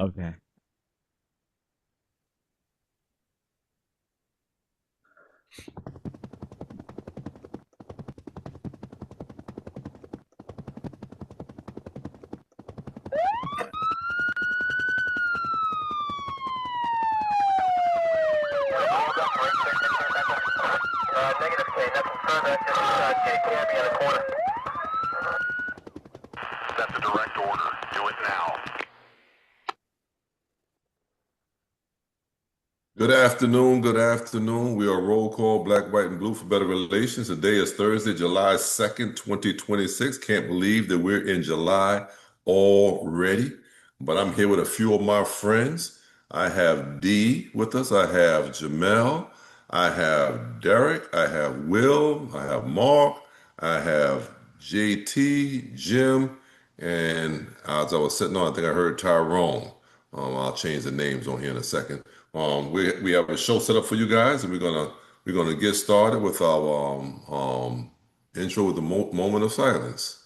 Okay. Negative K, nothing further. Just Kitty Camby in the corner. That's a direct order. Do it now. Good afternoon. Good afternoon. We are Roll Call Black, White, and Blue for Better Relations. Today is Thursday, July 2nd, 2026. Can't believe that we're in July already, but I'm here with a few of my friends. I have Dee with us. I have Jamel. I have Derek. I have Will. I have Mark. I have JT, Jim, and as I was sitting on, I think I heard Tyrone. I'll change the names on here in a second. We have a show set up for you guys, and we're gonna get started with our intro with the moment of silence.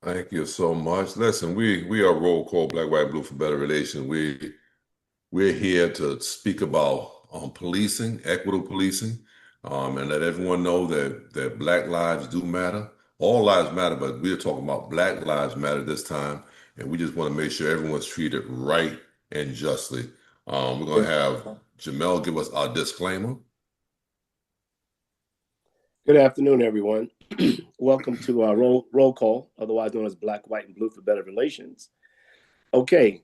Thank you so much. Listen, we are Roll Call Black, White, Blue for Better Relations. We're here to speak about policing, equitable policing, and let everyone know that Black lives do matter. All lives matter, but we're talking about Black lives matter this time, and we just want to make sure everyone's treated right and justly. We're going to have Jamel give us our disclaimer. Good afternoon, everyone. Welcome to our roll call, otherwise known as Black, White, and Blue for Better Relations. Okay,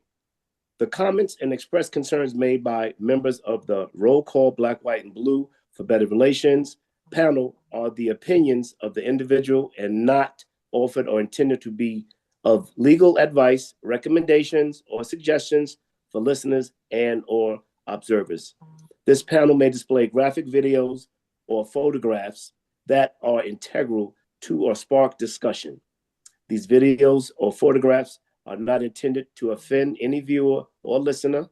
the comments and expressed concerns made by members of the Roll Call Black, White, and Blue for Better Relations panel are the opinions of the individual and not offered or intended to be of legal advice, recommendations, or suggestions for listeners and or observers. This panel may display graphic videos or photographs that are integral to or spark discussion. These videos or photographs are not intended to offend any viewer or listener.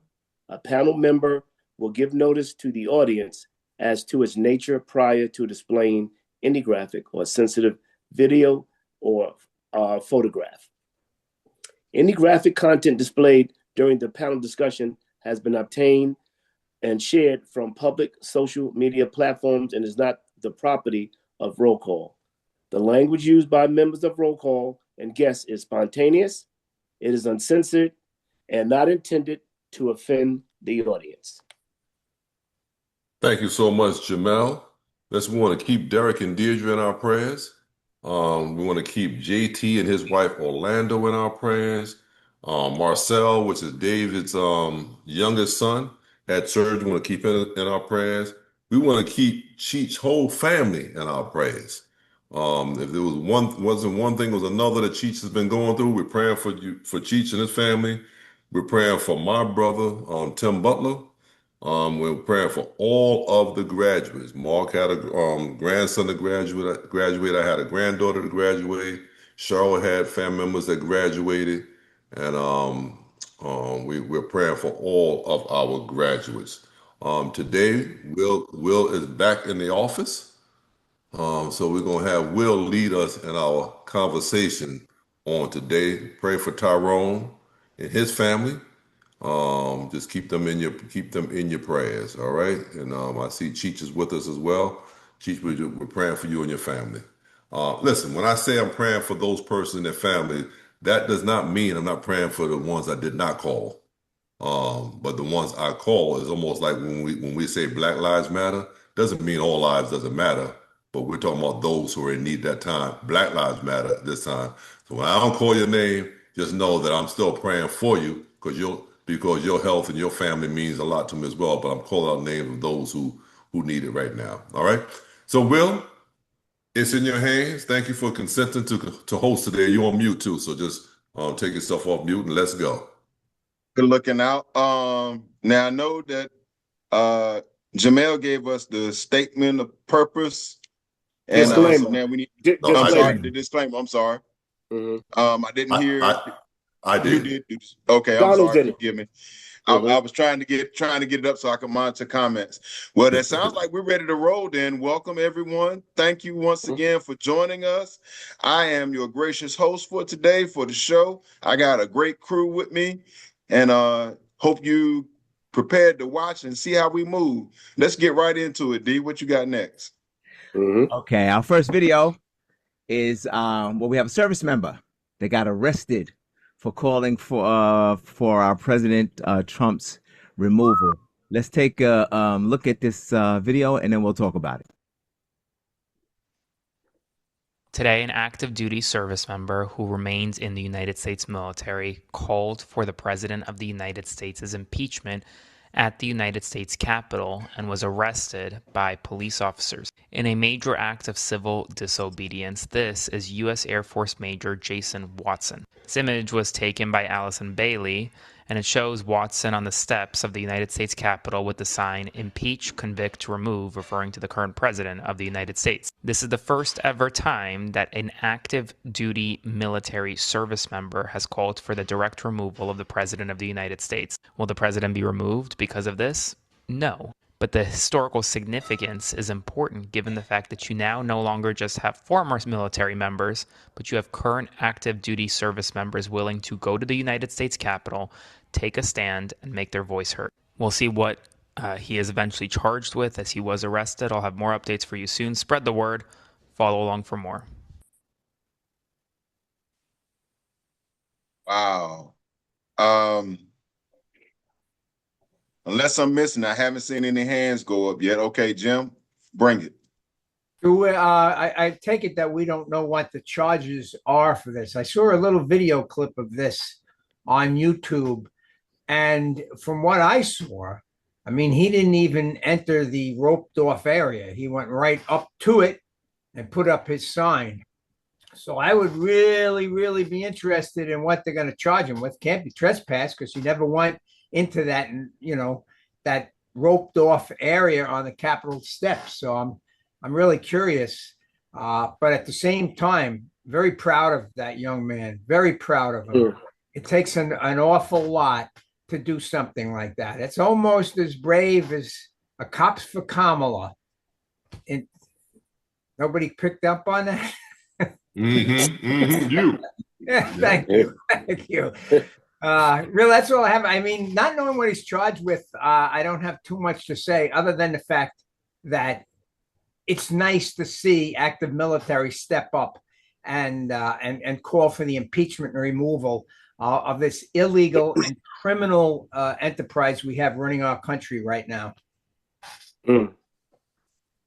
A panel member will give notice to the audience as to its nature prior to displaying any graphic or sensitive video or photograph. Any graphic content displayed during the panel discussion has been obtained and shared from public social media platforms and is not the property of Roll Call. The language used by members of Roll Call and guests is spontaneous, it is uncensored, and not intended to offend the audience. Thank you so much, Jamel. We want to keep Derek and Deirdre in our prayers. We want to keep JT and his wife Orlando in our prayers. Marcel, which is David's youngest son, had surgery. We want to keep him in our prayers. We want to keep Cheech's whole family in our prayers. If there was wasn't one thing, it was another that Cheech has been going through. We're praying for you, for Cheech and his family. We're praying for my brother, Tim Butler. We're praying for all of the graduates. Mark had a grandson to graduate. I had a granddaughter to graduate. Charlotte had family members that graduated, and we're praying for all of our graduates. Today, Will is back in the office. So we're gonna have Will lead us in our conversation on today. Pray for Tyrone and his family. Just keep them in your prayers, all right? And I see Cheech is with us as well. Cheech, we're praying for you and your family. Listen, when I say I'm praying for those persons and their family, that does not mean I'm not praying for the ones I did not call. But the ones I call is almost like when we say Black Lives Matter, doesn't mean all lives doesn't matter, but we're talking about those who are in need that time. Black Lives Matter this time. So when I don't call your name, just know that I'm still praying for you because your health and your family means a lot to me as well. But I'm calling out names of those who need it right now. All right. So Will, it's in your hands. Thank you for consenting to host today. You're on mute too, so just take yourself off mute and let's go. Good looking out. Now I know that Jamel gave us the statement of purpose. And Disclaimer. so now we need No, I'm I sorry, didn't. the disclaimer. I'm sorry. Mhm. I didn't hear I you did. did. Okay, I'm Donald sorry. did it. Forgive me. Mhm. I was trying to get it up so I could monitor comments. Well, that sounds like we're ready to roll then. Welcome everyone. Thank you once again for joining us. I am your gracious host for today for the show. I got a great crew with me and hope you prepared to watch and see how we move. Let's get right into it, D. What you got next? Mhm. Okay, our first video is we have a service member that got arrested for calling for our President Trump's removal. Let's take a look at this video and then we'll talk about it. Today, an active duty service member who remains in the United States military called for the President of the United States' impeachment at the United States Capitol and was arrested by police officers. In a major act of civil disobedience, this is U.S. Air Force Major Jason Watson. This image was taken by Allison Bailey, and it shows Watson on the steps of the United States Capitol with the sign, "Impeach, Convict, Remove," referring to the current President of the United States. This is the first ever time that an active duty military service member has called for the direct removal of the President of the United States. Will the President be removed because of this? No. But the historical significance is important given the fact that you now no longer just have former military members, but you have current active duty service members willing to go to the United States Capitol, take a stand, and make their voice heard. We'll see what he is eventually charged with as he was arrested. I'll have more updates for you soon. Spread the word. Follow along for more. Wow. Unless I'm missing, I haven't seen any hands go up yet. Okay, Jim, bring it. I take it that we don't know what the charges are for this. I saw a little video clip of this on YouTube, and from what I saw, I mean, he didn't even enter the roped off area. He went right up to it and put up his sign. So I would really, really be interested in what they're going to charge him with. Can't be trespass because he never went into that, that roped off area on the Capitol steps. So I'm really curious, but at the same time, very proud of that young man. Very proud of him. It takes an awful lot to do something like that. It's almost as brave as a Cops for Kamala. And nobody picked up on that. You. Yeah, thank you. Really, that's all I have. I mean, not knowing what he's charged with, I don't have too much to say other than the fact that it's nice to see active military step up and call for the impeachment and removal of this illegal and criminal enterprise we have running our country right now.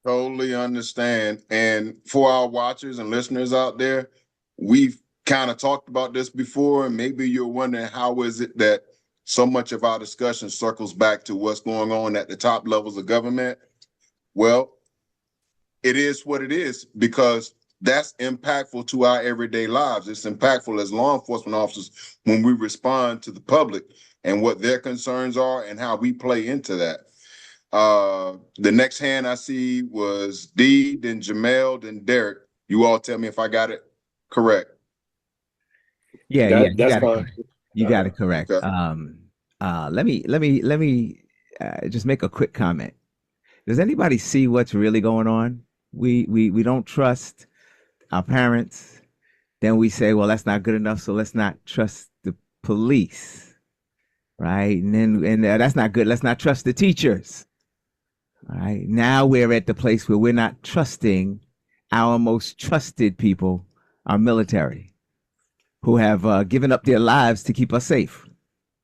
Totally understand. And for our watchers and listeners out there, we've kind of talked about this before, and maybe you're wondering how is it that so much of our discussion circles back to what's going on at the top levels of government. Well, it is what it is because that's impactful to our everyday lives. It's impactful as law enforcement officers when we respond to the public and what their concerns are and how we play into that. The next hand I see was Dee, then Jamel, then Derek. You all tell me if I got it correct. Yeah, That- yeah, that's fine. you got it correct. Okay. Let me just make a quick comment. Does anybody see what's really going on? We don't trust our parents. Then we say, well, that's not good enough, so let's not trust the police, right? And that's not good. Let's not trust the teachers. All right. Now we're at the place where we're not trusting our most trusted people, our military, who have given up their lives to keep us safe,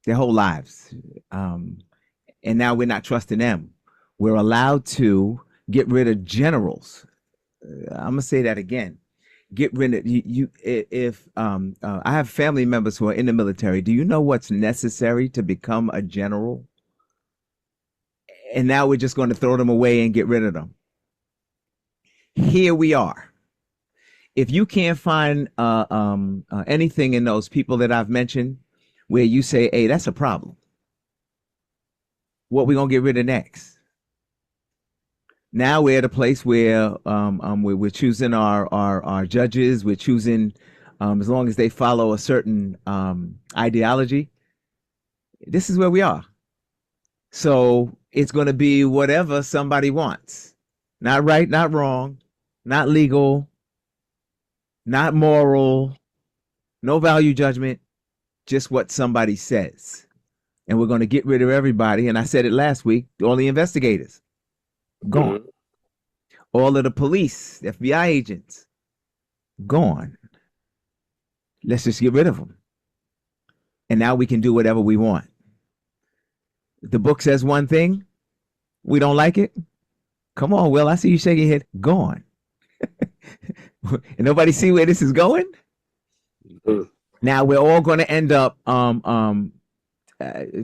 their whole lives. And now we're not trusting them. We're allowed to get rid of generals. I'm gonna say that again. Get rid of you. If I have family members who are in the military, do you know what's necessary to become a general? And now we're just going to throw them away and get rid of them. Here we are. If you can't find anything in those people that I've mentioned where you say, hey, that's a problem, what we going to get rid of next? Now we're at a place where we're choosing our judges. We're choosing, as long as they follow a certain ideology. This is where we are. So it's going to be whatever somebody wants. Not right, not wrong, not legal, not moral, no value judgment, just what somebody says. And we're going to get rid of everybody. And I said it last week, all the investigators, gone. Mhm. All of the police, FBI agents, gone. Let's just get rid of them. And now we can do whatever we want. The book says one thing, we don't like it. Come on, Will, I see you shaking your head. Gone. And nobody see where this is going? Mhm. Now we're all going to end up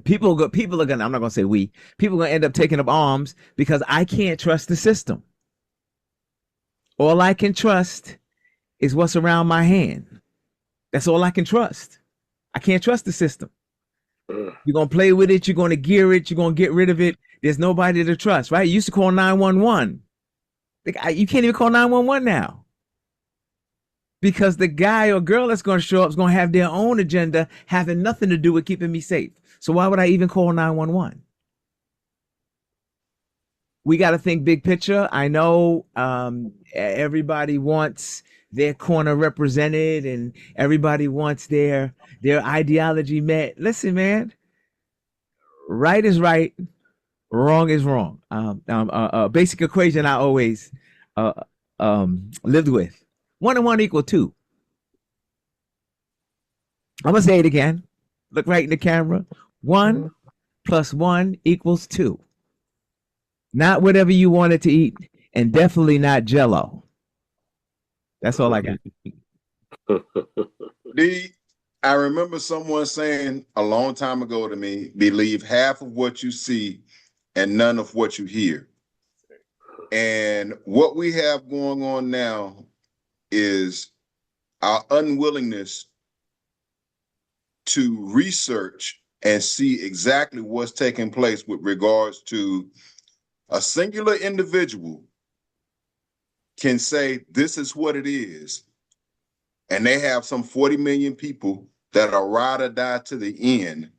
people are gonna, I'm not gonna say we, people are gonna end up taking up arms because I can't trust the system. All I can trust is what's around my hand. That's all I can trust. I can't trust the system. You're gonna play with it, you're gonna gear it, you're gonna get rid of it. There's nobody to trust, right? You used to call 911. You can't even call 911 now. Because the guy or girl that's gonna show up is gonna have their own agenda, having nothing to do with keeping me safe. So why would I even call 911? We got to think big picture. I know everybody wants their corner represented and everybody wants their ideology met. Listen, man, right is right, wrong is wrong. Basic equation I always lived with: 1 and 1 equal 2. I'm gonna say it again. Look right in the camera. 1 plus 1 equals 2. Not whatever you wanted to eat, and definitely not Jell-O. That's all I got. I remember someone saying a long time ago to me, believe half of what you see and none of what you hear. And what we have going on now is our unwillingness to research and see exactly what's taking place with regards to a singular individual can say, this is what it is. And they have some 40 million people that are ride or die to the end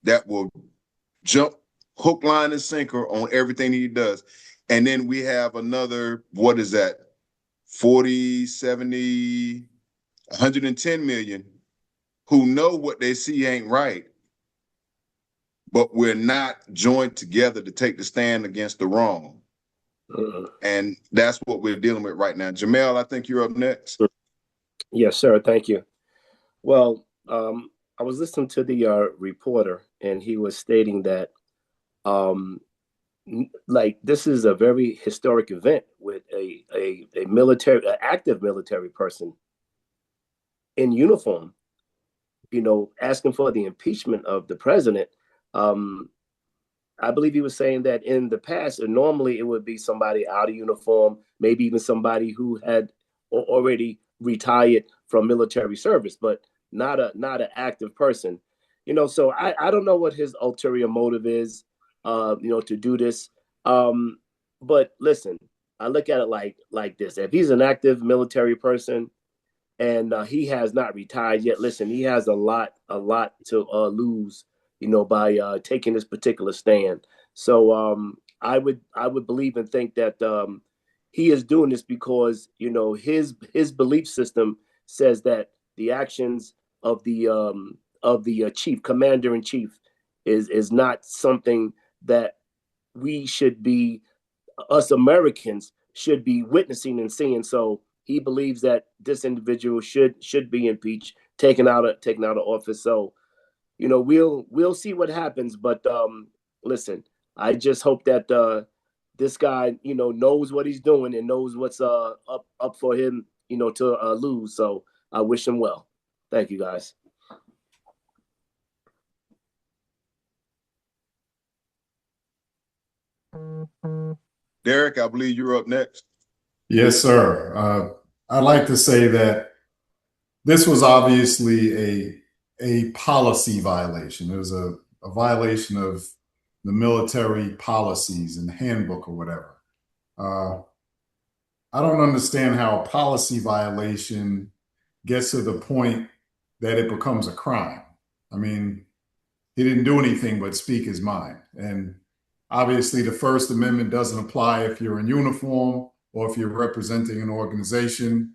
that will jump hook, line, and sinker on everything he does. And then we have another, what is that? 40, 70, 110 million who know what they see ain't right, but we're not joined together to take the stand against the wrong. And that's what we're dealing with right now. Jamel, I think you're up next. Yes, sir. Thank you. Well, I was listening to the reporter, and he was stating that, like, this is a very historic event with a military, an active military person in uniform, asking for the impeachment of the president. I believe he was saying that in the past, normally it would be somebody out of uniform, maybe even somebody who had already retired from military service, but not an active person. So I don't know what his ulterior motive is, to do this. But listen, I look at it like this: if he's an active military person and he has not retired yet, listen, he has a lot to lose, by taking this particular stand. So I would believe and think that he is doing this because his belief system says that the actions of the chief commander in chief is not something that we should be, us Americans should be witnessing and seeing. So he believes that this individual should be impeached, taken out of office. So we'll see what happens. But listen, I just hope that this guy knows what he's doing and knows what's up for him to lose. So I wish him well. Thank you, guys. Derek, I believe you're up next. Yes, sir. I'd like to say that this was obviously a policy violation. It was a violation of the military policies and handbook or whatever. I don't understand how a policy violation gets to the point that it becomes a crime. I mean, he didn't do anything but speak his mind. And obviously the First Amendment doesn't apply if you're in uniform or if you're representing an organization.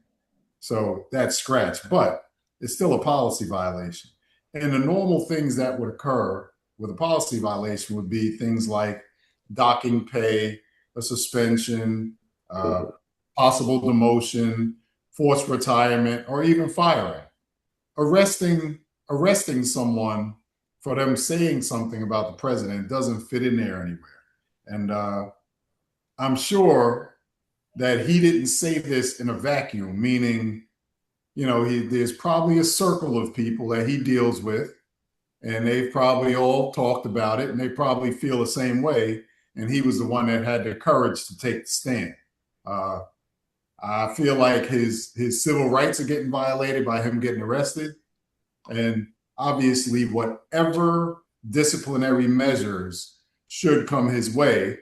So that's scratch, but it's still a policy violation. And the normal things that would occur with a policy violation would be things like docking pay, a suspension, possible demotion, forced retirement, or even firing. Arresting someone for them saying something about the president doesn't fit in there anywhere. And I'm sure that he didn't say this in a vacuum, meaning, there's probably a circle of people that he deals with, and they've probably all talked about it, and they probably feel the same way. And he was the one that had the courage to take the stand. I feel like his civil rights are getting violated by him getting arrested. And obviously, whatever disciplinary measures should come his way,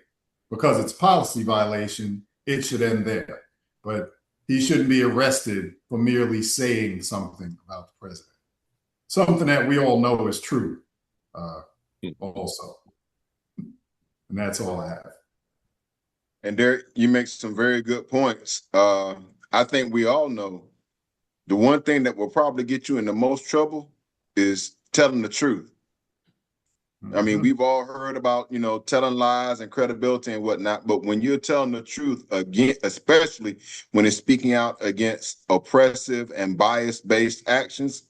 because it's policy violation, it should end there. But he shouldn't be arrested for merely saying something about the president. Something that we all know is true also. And that's all I have. And Derek, you make some very good points. I think we all know the one thing that will probably get you in the most trouble is telling the truth. I mean, we've all heard about, telling lies and credibility and whatnot, but when you're telling the truth, again, especially when it's speaking out against oppressive and bias-based actions,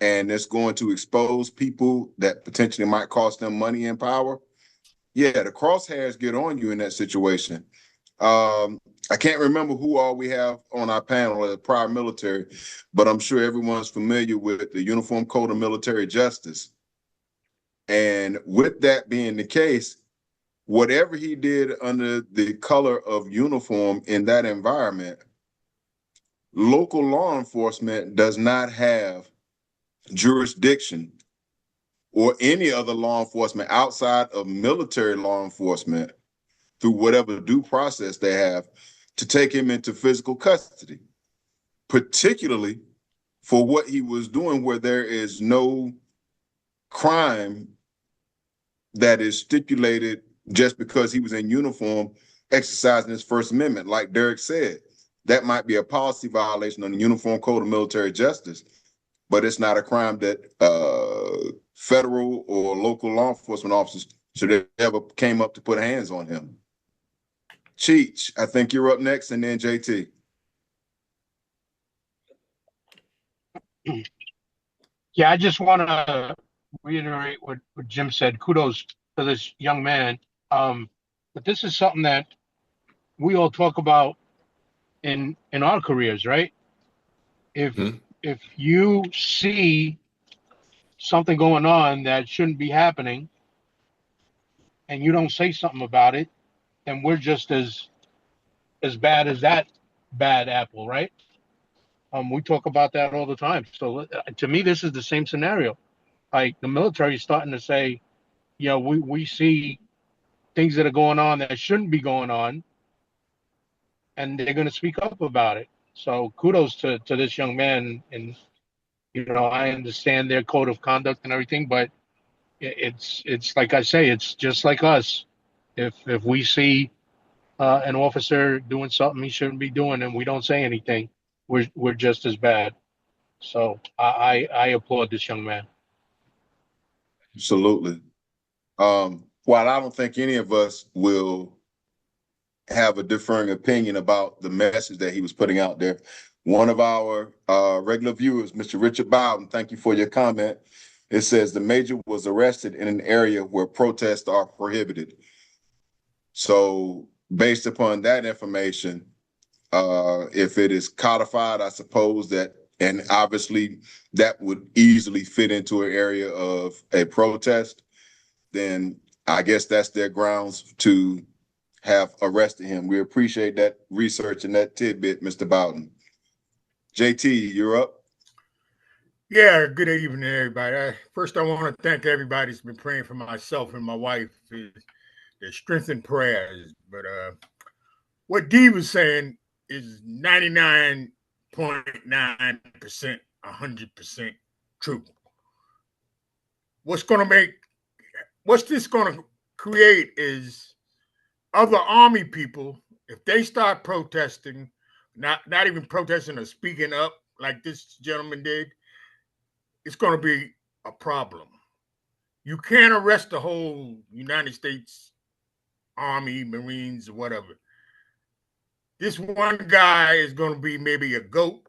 and it's going to expose people that potentially might cost them money and power, yeah, the crosshairs get on you in that situation. I can't remember who all we have on our panel as prior military, but I'm sure everyone's familiar with the Uniform Code of Military Justice. And with that being the case, whatever he did under the color of uniform in that environment, local law enforcement does not have jurisdiction, or any other law enforcement outside of military law enforcement, through whatever due process they have, to take him into physical custody, particularly for what he was doing, where there is no crime that is stipulated just because he was in uniform exercising his First Amendment. Like Derek said, that might be a policy violation on the Uniform Code of Military Justice, but it's not a crime that federal or local law enforcement officers should have ever came up to put hands on him. Cheech, I think you're up next, and then JT. Yeah, I just want to reiterate what Jim said. Kudos to this young man. But this is something that we all talk about in our careers, right? If if you see something going on that shouldn't be happening and you don't say something about it, then we're just as bad as that bad apple, right? We talk about that all the time. So to me, this is the same scenario. Like the military is starting to say, you know, we see things that are going on that shouldn't be going on, and they're going to speak up about it. So kudos to this young man. And you know, I understand their code of conduct and everything, but it's like I say, it's just like us. If we see an officer doing something he shouldn't be doing and we don't say anything, we're just as bad. So I applaud this young man. Absolutely. While I don't think any of us will have a differing opinion about the message that he was putting out there, one of our regular viewers, Mr. Richard Bowden, thank you for your comment. It says the major was arrested in an area where protests are prohibited. So based upon that information, if it is codified, I suppose that, and obviously that would easily fit into an area of a protest, then I guess that's their grounds to have arrested him. We appreciate that research and that tidbit, Mr. Bowden. JT, you're up. Yeah, good evening, everybody. First, I want to thank everybody who's been praying for myself and my wife. Their strength and prayers. But what Dee was saying is 99.9%, 100% true. What's this going to create is other Army people, if they start protesting, not even protesting or speaking up like this gentleman did, it's going to be a problem. You can't arrest the whole United States Army, Marines, or whatever. This one guy is going to be maybe a goat,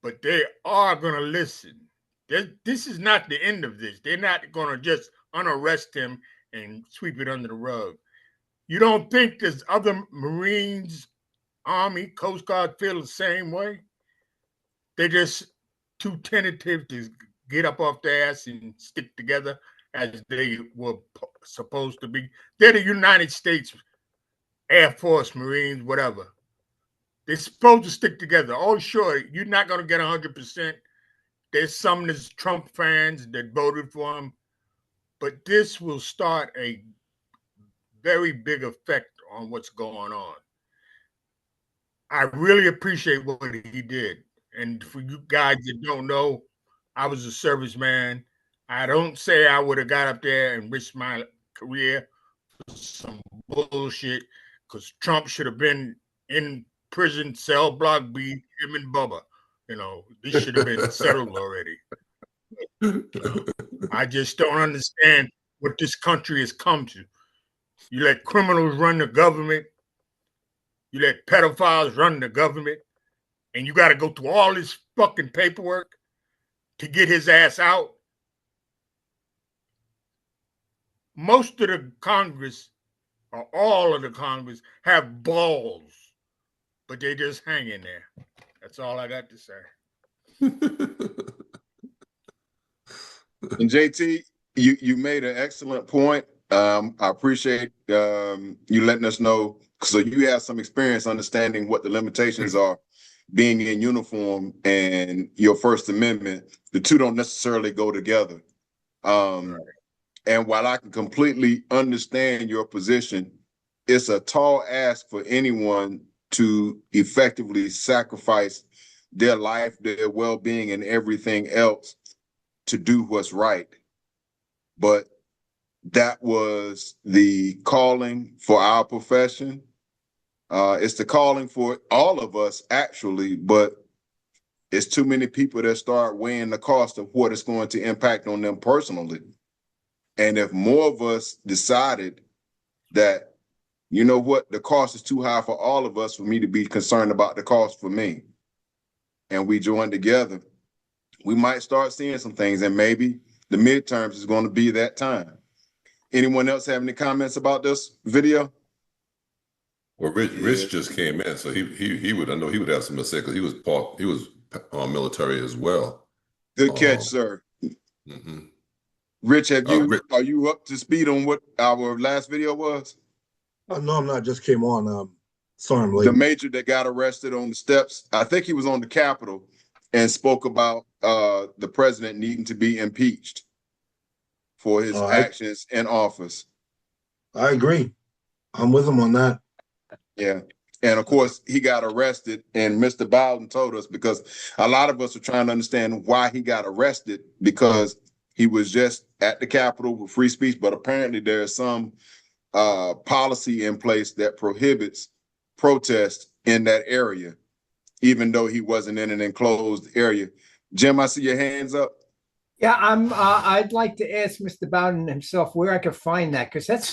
but they are going to listen. This is not the end of this. They're not going to just unarrest him and sweep it under the rug. You don't think there's other Marines, Army, Coast Guard feel the same way? They're just too tentative to get up off their ass and stick together as they were supposed to be. They're the United States Air Force, Marines, whatever. They're supposed to stick together. Oh, sure, you're not going to get 100%. There's some that's Trump fans that voted for him. But this will start a very big effect on what's going on. I really appreciate what he did. And for you guys that don't know, I was a serviceman. I don't say I would have got up there and risked my career for some bullshit, because Trump should have been in prison, cell block B, him and Bubba. You know, this should have been settled already. I just don't understand what this country has come to. You let criminals run the government. You let pedophiles run the government. And you got to go through all this fucking paperwork to get his ass out. Most of the Congress, or all of the Congress, have balls, but they just hang in there. That's all I got to say. And JT, you made an excellent point. I appreciate you letting us know, so you have some experience understanding what the limitations are being in uniform and your First Amendment. The two don't necessarily go together. And while I can completely understand your position, it's a tall ask for anyone to effectively sacrifice their life, their well-being, and everything else to do what's right. But that was the calling for our profession. It's the calling for all of us, actually, but it's too many people that start weighing the cost of what it's going to impact on them personally. And if more of us decided that, you know what, the cost is too high for all of us for me to be concerned about the cost for me, and we join together, we might start seeing some things, and maybe the midterms is going to be that time. Anyone else have any comments about this video? Well, Rich just came in, so he would, I know he would have something to say, because he was military as well. Good catch, sir. Mhm. Rich, Rich. are you up to speed on what our last video was? No, I'm not. Just came on. Sorry, I'm late. The major that got arrested on the steps. I think he was on the Capitol and spoke about the president needing to be impeached for his actions in office. I agree. I'm with him on that. Yeah. And of course, he got arrested, and Mr. Bowden told us, because a lot of us are trying to understand why he got arrested, because he was just at the Capitol with free speech, but apparently there's some policy in place that prohibits protest in that area, even though he wasn't in an enclosed area. Jim, I see your hands up. Yeah, I'd like to ask Mr. Bowden himself where I could find that, because that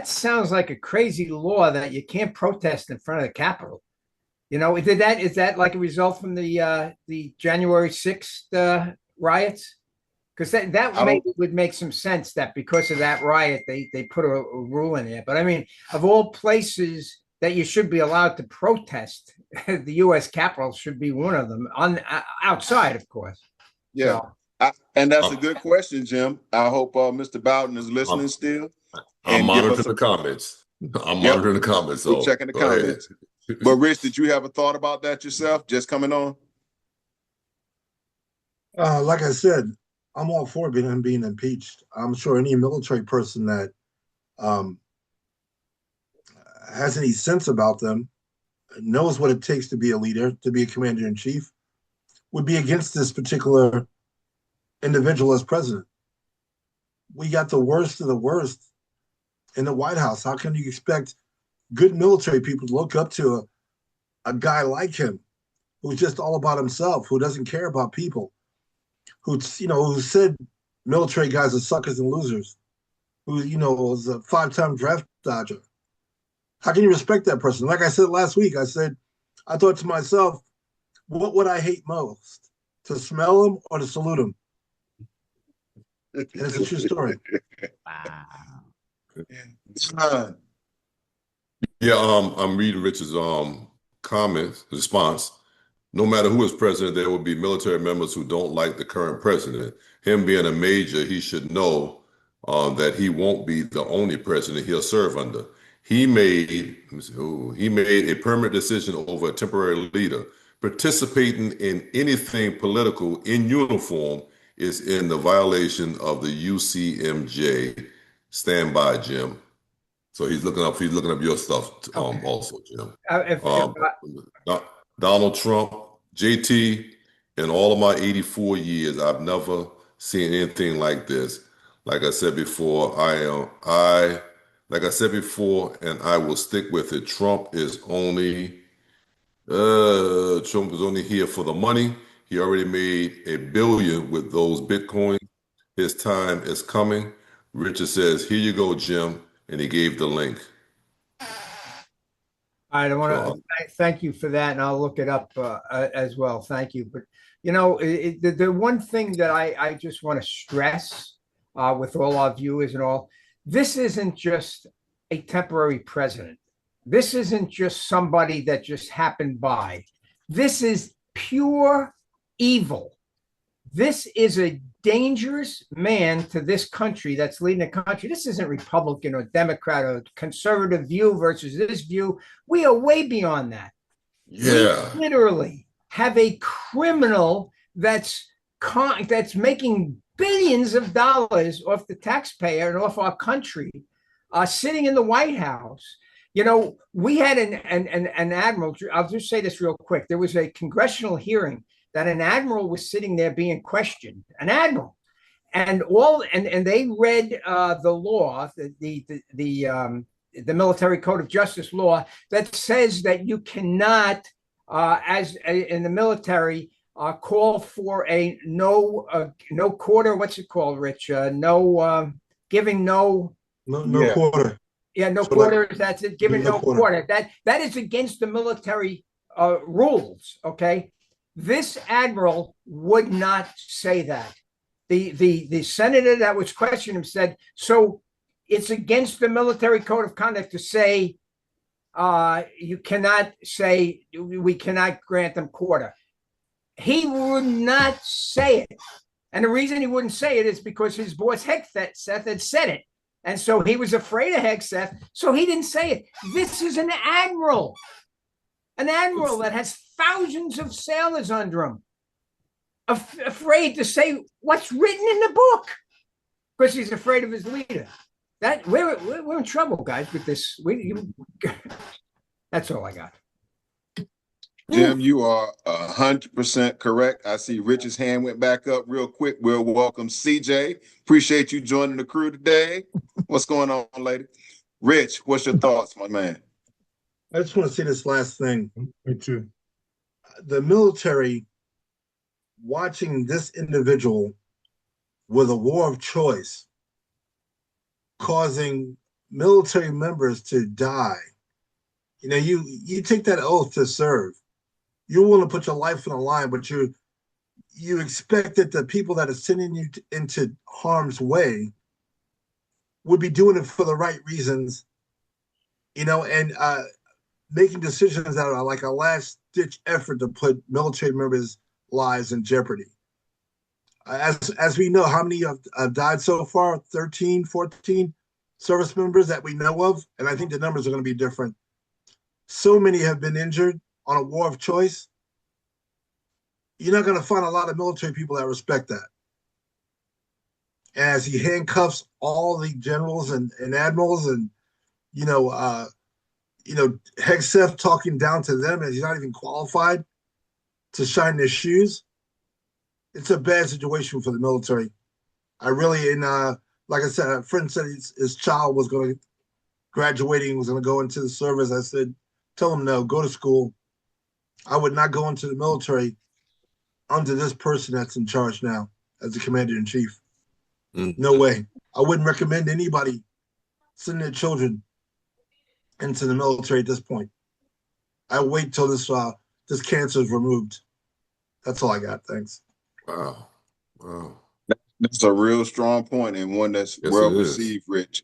sounds like a crazy law that you can't protest in front of the Capitol. You know, is that like a result from the January 6th riots? Because that maybe would make some sense that because of that riot they put a rule in there. But I mean, of all places that you should be allowed to protest, the U.S. Capitol should be one of them. Outside, of course. Yeah, so, and that's a good question, Jim. I hope Mr. Bowden is listening still. I'm monitoring the comments. I'm monitoring the comments. So we're checking the comments. But Rich, did you have a thought about that yourself? Just coming on. Like I said, I'm all for him being impeached. I'm sure any military person that has any sense about them, knows what it takes to be a leader, to be a commander in chief, would be against this particular individual as president. We got the worst of the worst in the White House. How can you expect good military people to look up to a guy like him, who's just all about himself, who doesn't care about people, who said military guys are suckers and losers, who was a 5-time draft dodger? How can you respect that person? Like I said last week, I thought to myself, what would I hate most? To smell him or to salute him? And it's a true story. Wow. Yeah, I'm reading Rich's response. No matter who is president, there will be military members who don't like the current president. Him being a major, he should know that he won't be the only president he'll serve under. He made a permanent decision over a temporary leader. Participating in anything political in uniform is in the violation of the UCMJ. Stand by, Jim. So he's looking up your stuff also, Jim. Donald Trump, JT, in all of my 84 years, I've never seen anything like this. Like I said before, and I will stick with it. Trump is only here for the money. He already made $1 billion with those Bitcoin. His time is coming. Richard says, "Here you go, Jim," and he gave the link. I want to thank you for that, and I'll look it up as well. Thank you. But the one thing that I just want to stress with all our viewers and all, this isn't just a temporary president. This isn't just somebody that just happened by. This is pure evil. This is a dangerous man to this country that's leading the country. This isn't Republican or Democrat or conservative view versus this view. We are way beyond that. Yeah. We literally have a criminal that's making billions of dollars off the taxpayer and off our country, sitting in the White House. We had an admiral. I'll just say this real quick. There was a congressional hearing that an admiral was sitting there being questioned, an admiral, and they read the law, the military code of justice law that says that you cannot, in the military, call for a no quarter. What's it called, Rich? No quarter. Yeah, no quarters. That's it. Giving no quarter. That is against the military rules. Okay. This admiral would not say that. The senator that was questioning him said, so it's against the military code of conduct to say you cannot say we cannot grant them quarter. he would not say it. And the reason he wouldn't say it is because his boss Hegseth had said it. And so he was afraid of Hegseth, so he didn't say it. This is an admiral that has thousands of sailors under him, afraid to say what's written in the book because he's afraid of his leader. That we're in trouble, guys, with this. That's all I got. Jim, you are 100% correct. I see Rich's hand went back up real quick. We'll welcome CJ. Appreciate you joining the crew today. What's going on, lady? Rich, what's your thoughts, my man? I just want to say this last thing. Me too. The military watching this individual with a war of choice, causing military members to die. You know, you take that oath to serve. You're willing to put your life on the line, but you expect that the people that are sending you into harm's way would be doing it for the right reasons, you know, and making decisions that are like a last-ditch effort to put military members' lives in jeopardy. As we know, how many have died so far? 13, 14 service members that we know of, and I think the numbers are going to be different. So many have been injured on a war of choice. You're not going to find a lot of military people that respect that. As he handcuffs all the generals and admirals, and Hegseth talking down to them as he's not even qualified to shine their shoes. It's a bad situation for the military. I really, like I said, a friend said his child was going to graduating, was going to go into the service. I said, tell him no, go to school. I would not go into the military under this person that's in charge now as the commander-in-chief. No way. I wouldn't recommend anybody sending their children into the military at this point. I wait till this cancer is removed. That's all I got. Thanks. Wow. That's a real strong point and one that's well received, Rich.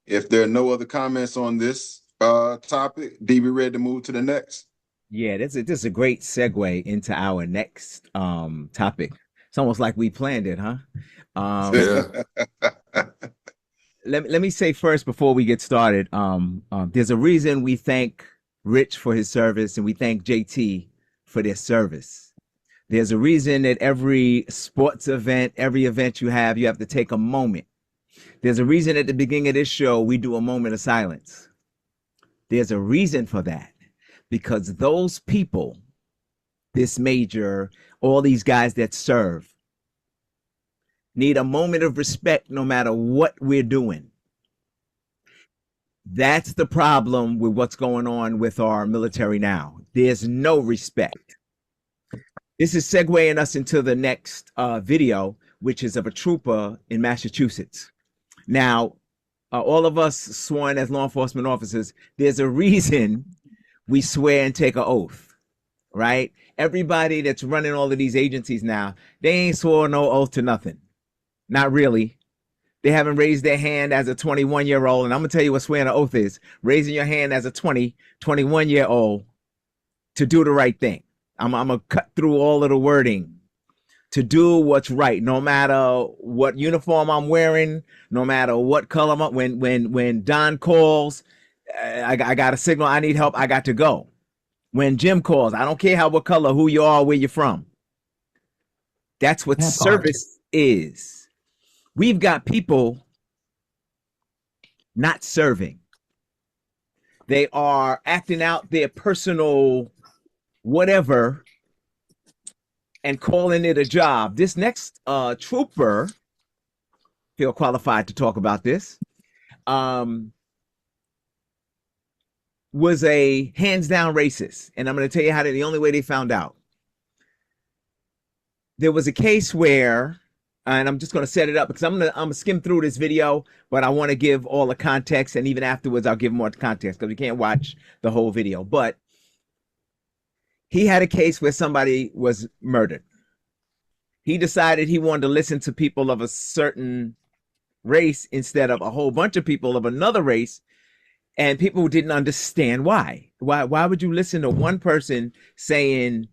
If there are no other comments on this topic, D, we ready to move to the next? Yeah, this is a great segue into our next topic. It's almost like we planned it, huh? Let me say first before we get started, there's a reason we thank Rich for his service and we thank JT for their service. There's a reason that every sports event, every event you have to take a moment. There's a reason at the beginning of this show we do a moment of silence. There's a reason for that, because those people, this major, all these guys that serve, need a moment of respect no matter what we're doing. That's the problem with what's going on with our military now. There's no respect. This is segueing us into the next video, which is of a trooper in Massachusetts. Now, all of us sworn as law enforcement officers, there's a reason we swear and take an oath, right? Everybody that's running all of these agencies now, they ain't swore no oath to nothing. Not really. They haven't raised their hand as a 21-year-old. And I'm going to tell you what swearing an oath is. Raising your hand as a 21-year-old to do the right thing. I'm going to cut through all of the wording to do what's right, no matter what uniform I'm wearing, no matter what color I'm. When Don calls, I got a signal, I need help, I got to go. When Jim calls, I don't care what color, who you are, where you're from. That's what service is. We've got people not serving. They are acting out their personal whatever and calling it a job. This next trooper, feel qualified to talk about this, was a hands down racist. And I'm going to tell you how the only way they found out. There was a case where, and I'm just going to set it up because I'm going to skim through this video, but I want to give all the context, and even afterwards I'll give more context because we can't watch the whole video. But he had a case where somebody was murdered. He decided he wanted to listen to people of a certain race instead of a whole bunch of people of another race, and people didn't understand why. Why would you listen to one person saying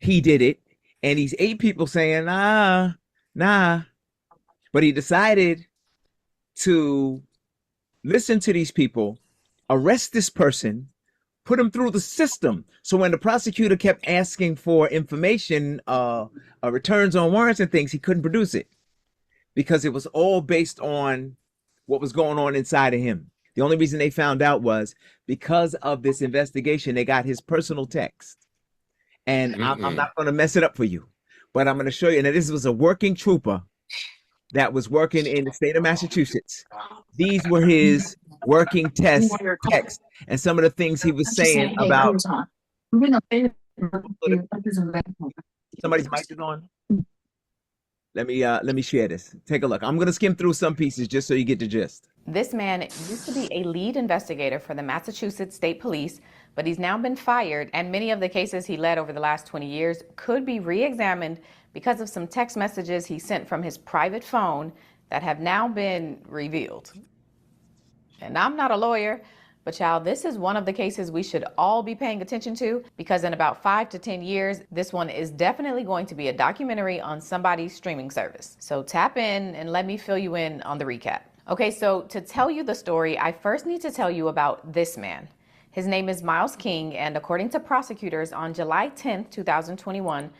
he did it and these 8 people saying nah? But he decided to listen to these people, arrest this person, put him through the system. So when the prosecutor kept asking for information, returns on warrants and things, he couldn't produce it because it was all based on what was going on inside of him. The only reason they found out was because of this investigation. They got his personal text. And I'm not going to mess it up for you, but I'm going to show you. And this was a working trooper that was working in the state of Massachusetts. These were his working texts and some of the things he was saying about. Somebody's mic is on. Let me share this. Take a look. I'm going to skim through some pieces just so you get the gist. This man used to be a lead investigator for the Massachusetts State Police, but he's now been fired, and many of the cases he led over the last 20 years could be re-examined because of some text messages he sent from his private phone that have now been revealed. And I'm not a lawyer, but child, this is one of the cases we should all be paying attention to, because in about 5 to 10 years, this one is definitely going to be a documentary on somebody's streaming service. So tap in and let me fill you in on the recap. Okay, so to tell you the story, I first need to tell you about this man. His name is Myles King, and according to prosecutors, on July 10th, 2021,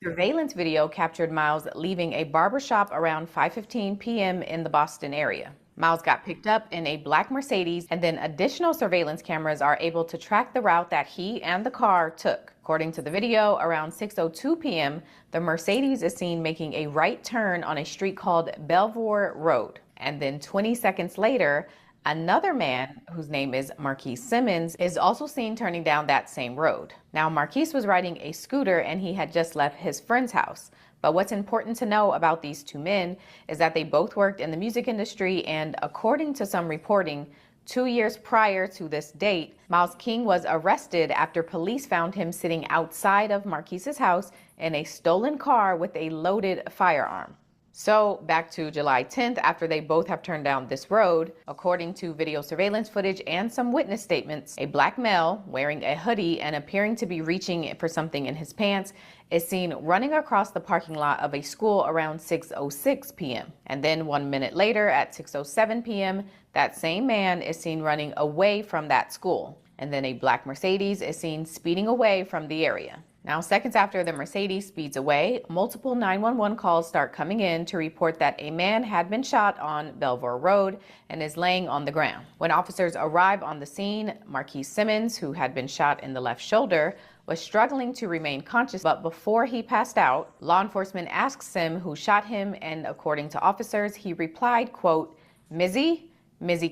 surveillance video captured Myles leaving a barbershop around 5:15 p.m. in the Boston area. Myles got picked up in a black Mercedes, and then additional surveillance cameras are able to track the route that he and the car took. According to the video, around 6:02 p.m., the Mercedes is seen making a right turn on a street called Belvoir Road. And then 20 seconds later, another man, whose name is Marquise Simmons, is also seen turning down that same road. Now, Marquise was riding a scooter and he had just left his friend's house. But what's important to know about these two men is that they both worked in the music industry, and according to some reporting, 2 years prior to this date, Myles King was arrested after police found him sitting outside of Marquise's house in a stolen car with a loaded firearm. So back to July 10th, after they both have turned down this road, according to video surveillance footage and some witness statements, a black male wearing a hoodie and appearing to be reaching for something in his pants is seen running across the parking lot of a school around 6:06 p.m. And then 1 minute later at 6:07 p.m., that same man is seen running away from that school. And then a black Mercedes is seen speeding away from the area. Now, seconds after the Mercedes speeds away, multiple 911 calls start coming in to report that a man had been shot on Belvoir Road and is laying on the ground. When officers arrive on the scene, Marquise Simmons, who had been shot in the left shoulder, was struggling to remain conscious, but before he passed out, law enforcement asks him who shot him, and according to officers, he replied, quote, Mizzy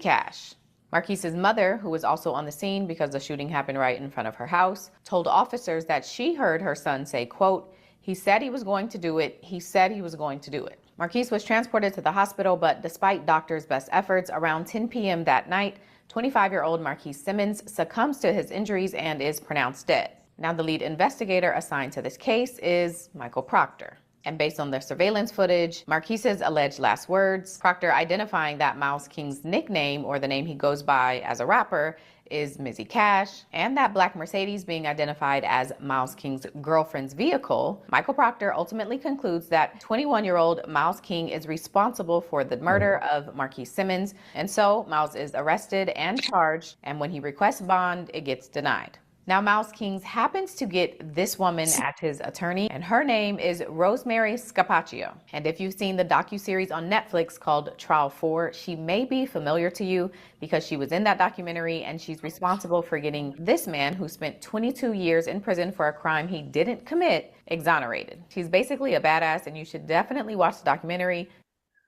Cash. Marquise's mother, who was also on the scene because the shooting happened right in front of her house, told officers that she heard her son say, quote, he said he was going to do it. He said he was going to do it. Marquise was transported to the hospital, but despite doctors' best efforts, around 10 p.m. that night, 25-year-old Marquise Simmons succumbs to his injuries and is pronounced dead. Now, the lead investigator assigned to this case is Michael Proctor. And based on the surveillance footage, Marquise's alleged last words, Proctor identifying that Myles King's nickname, or the name he goes by as a rapper, is Mizzy Cash, and that black Mercedes being identified as Myles King's girlfriend's vehicle, Michael Proctor ultimately concludes that 21-year-old Myles King is responsible for the murder of Marquise Simmons. And so Myles is arrested and charged, and when he requests bond, it gets denied. Now, Myles King happens to get this woman as his attorney, and her name is Rosemary Scapaccio. And if you've seen the docuseries on Netflix called Trial 4, she may be familiar to you because she was in that documentary, and she's responsible for getting this man, who spent 22 years in prison for a crime he didn't commit, exonerated. She's basically a badass, and you should definitely watch the documentary.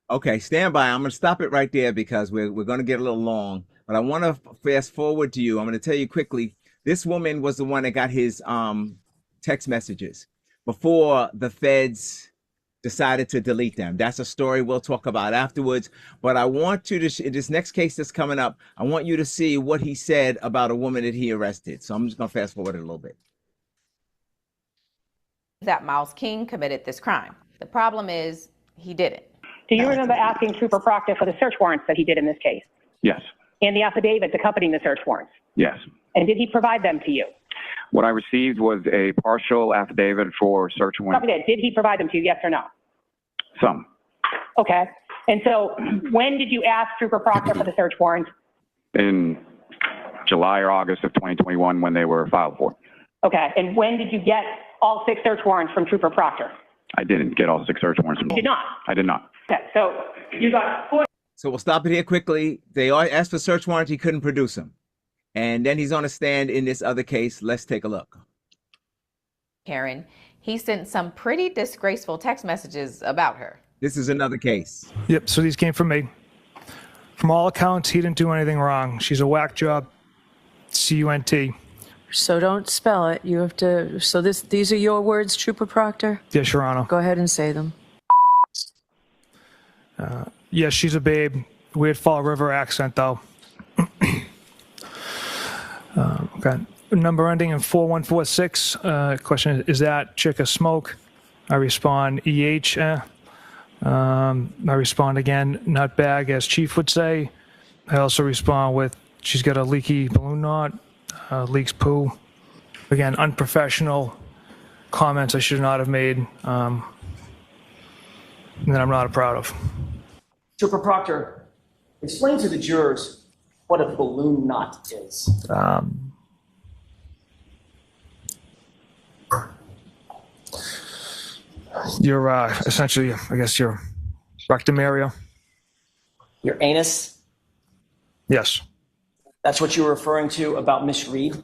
Okay, stand by. I'm going to stop it right there because we're going to get a little long, but I want to fast forward to you. I'm going to tell you quickly. This woman was the one that got his text messages before the feds decided to delete them. That's a story we'll talk about afterwards. But I want you to, in this next case that's coming up, I want you to see what he said about a woman that he arrested. So I'm just going to fast forward it a little bit. That Myles King committed this crime. The problem is he didn't. Do you remember asking Trooper Proctor for the search warrants that he did in this case? Yes. And the affidavits accompanying the search warrants? Yes. And did he provide them to you? What I received was a partial affidavit for search warrant. Copy that. Did he provide them to you, yes or no? Some. Okay. And so when did you ask Trooper Proctor for the search warrant? In July or August of 2021 when they were filed for. Okay. And when did you get all 6 search warrants from Trooper Proctor? I didn't get all 6 search warrants. You did not? I did not. Okay. So you got 4. So we'll stop it here quickly. They all asked for search warrant. He couldn't produce them. And then he's on a stand in this other case. Let's take a look. Karen, he sent some pretty disgraceful text messages about her. This is another case. Yep, so these came from me. From all accounts, he didn't do anything wrong. She's a whack job. C-U-N-T. So don't spell it. You have to. So these are your words, Trooper Proctor? Yes, Your Honor. Go ahead and say them. Yes, she's a babe. Weird Fall River accent, though. Okay. Number ending in 4146. Question is that chick a smoke? I respond EH. I respond again, nut bag, as Chief would say. I also respond with she's got a leaky balloon knot, leaks poo. Again, unprofessional comments I should not have made, and that I'm not proud of. Trooper Proctor, explain to the jurors what a balloon knot is. Your essentially, I guess, your rectum area. Your anus? Yes. That's what you were referring to about Miss Reed?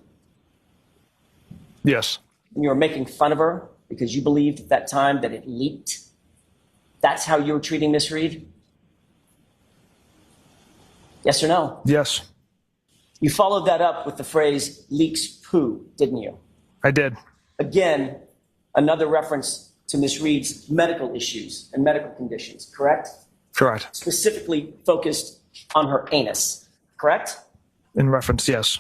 Yes. And you were making fun of her because you believed at that time that it leaked? That's how you were treating Miss Reed? Yes or no? Yes. You followed that up with the phrase leaks poo, didn't you? I did. Again, another reference to Miss Reed's medical issues and medical conditions, correct? Correct. Specifically focused on her anus, correct? In reference, yes.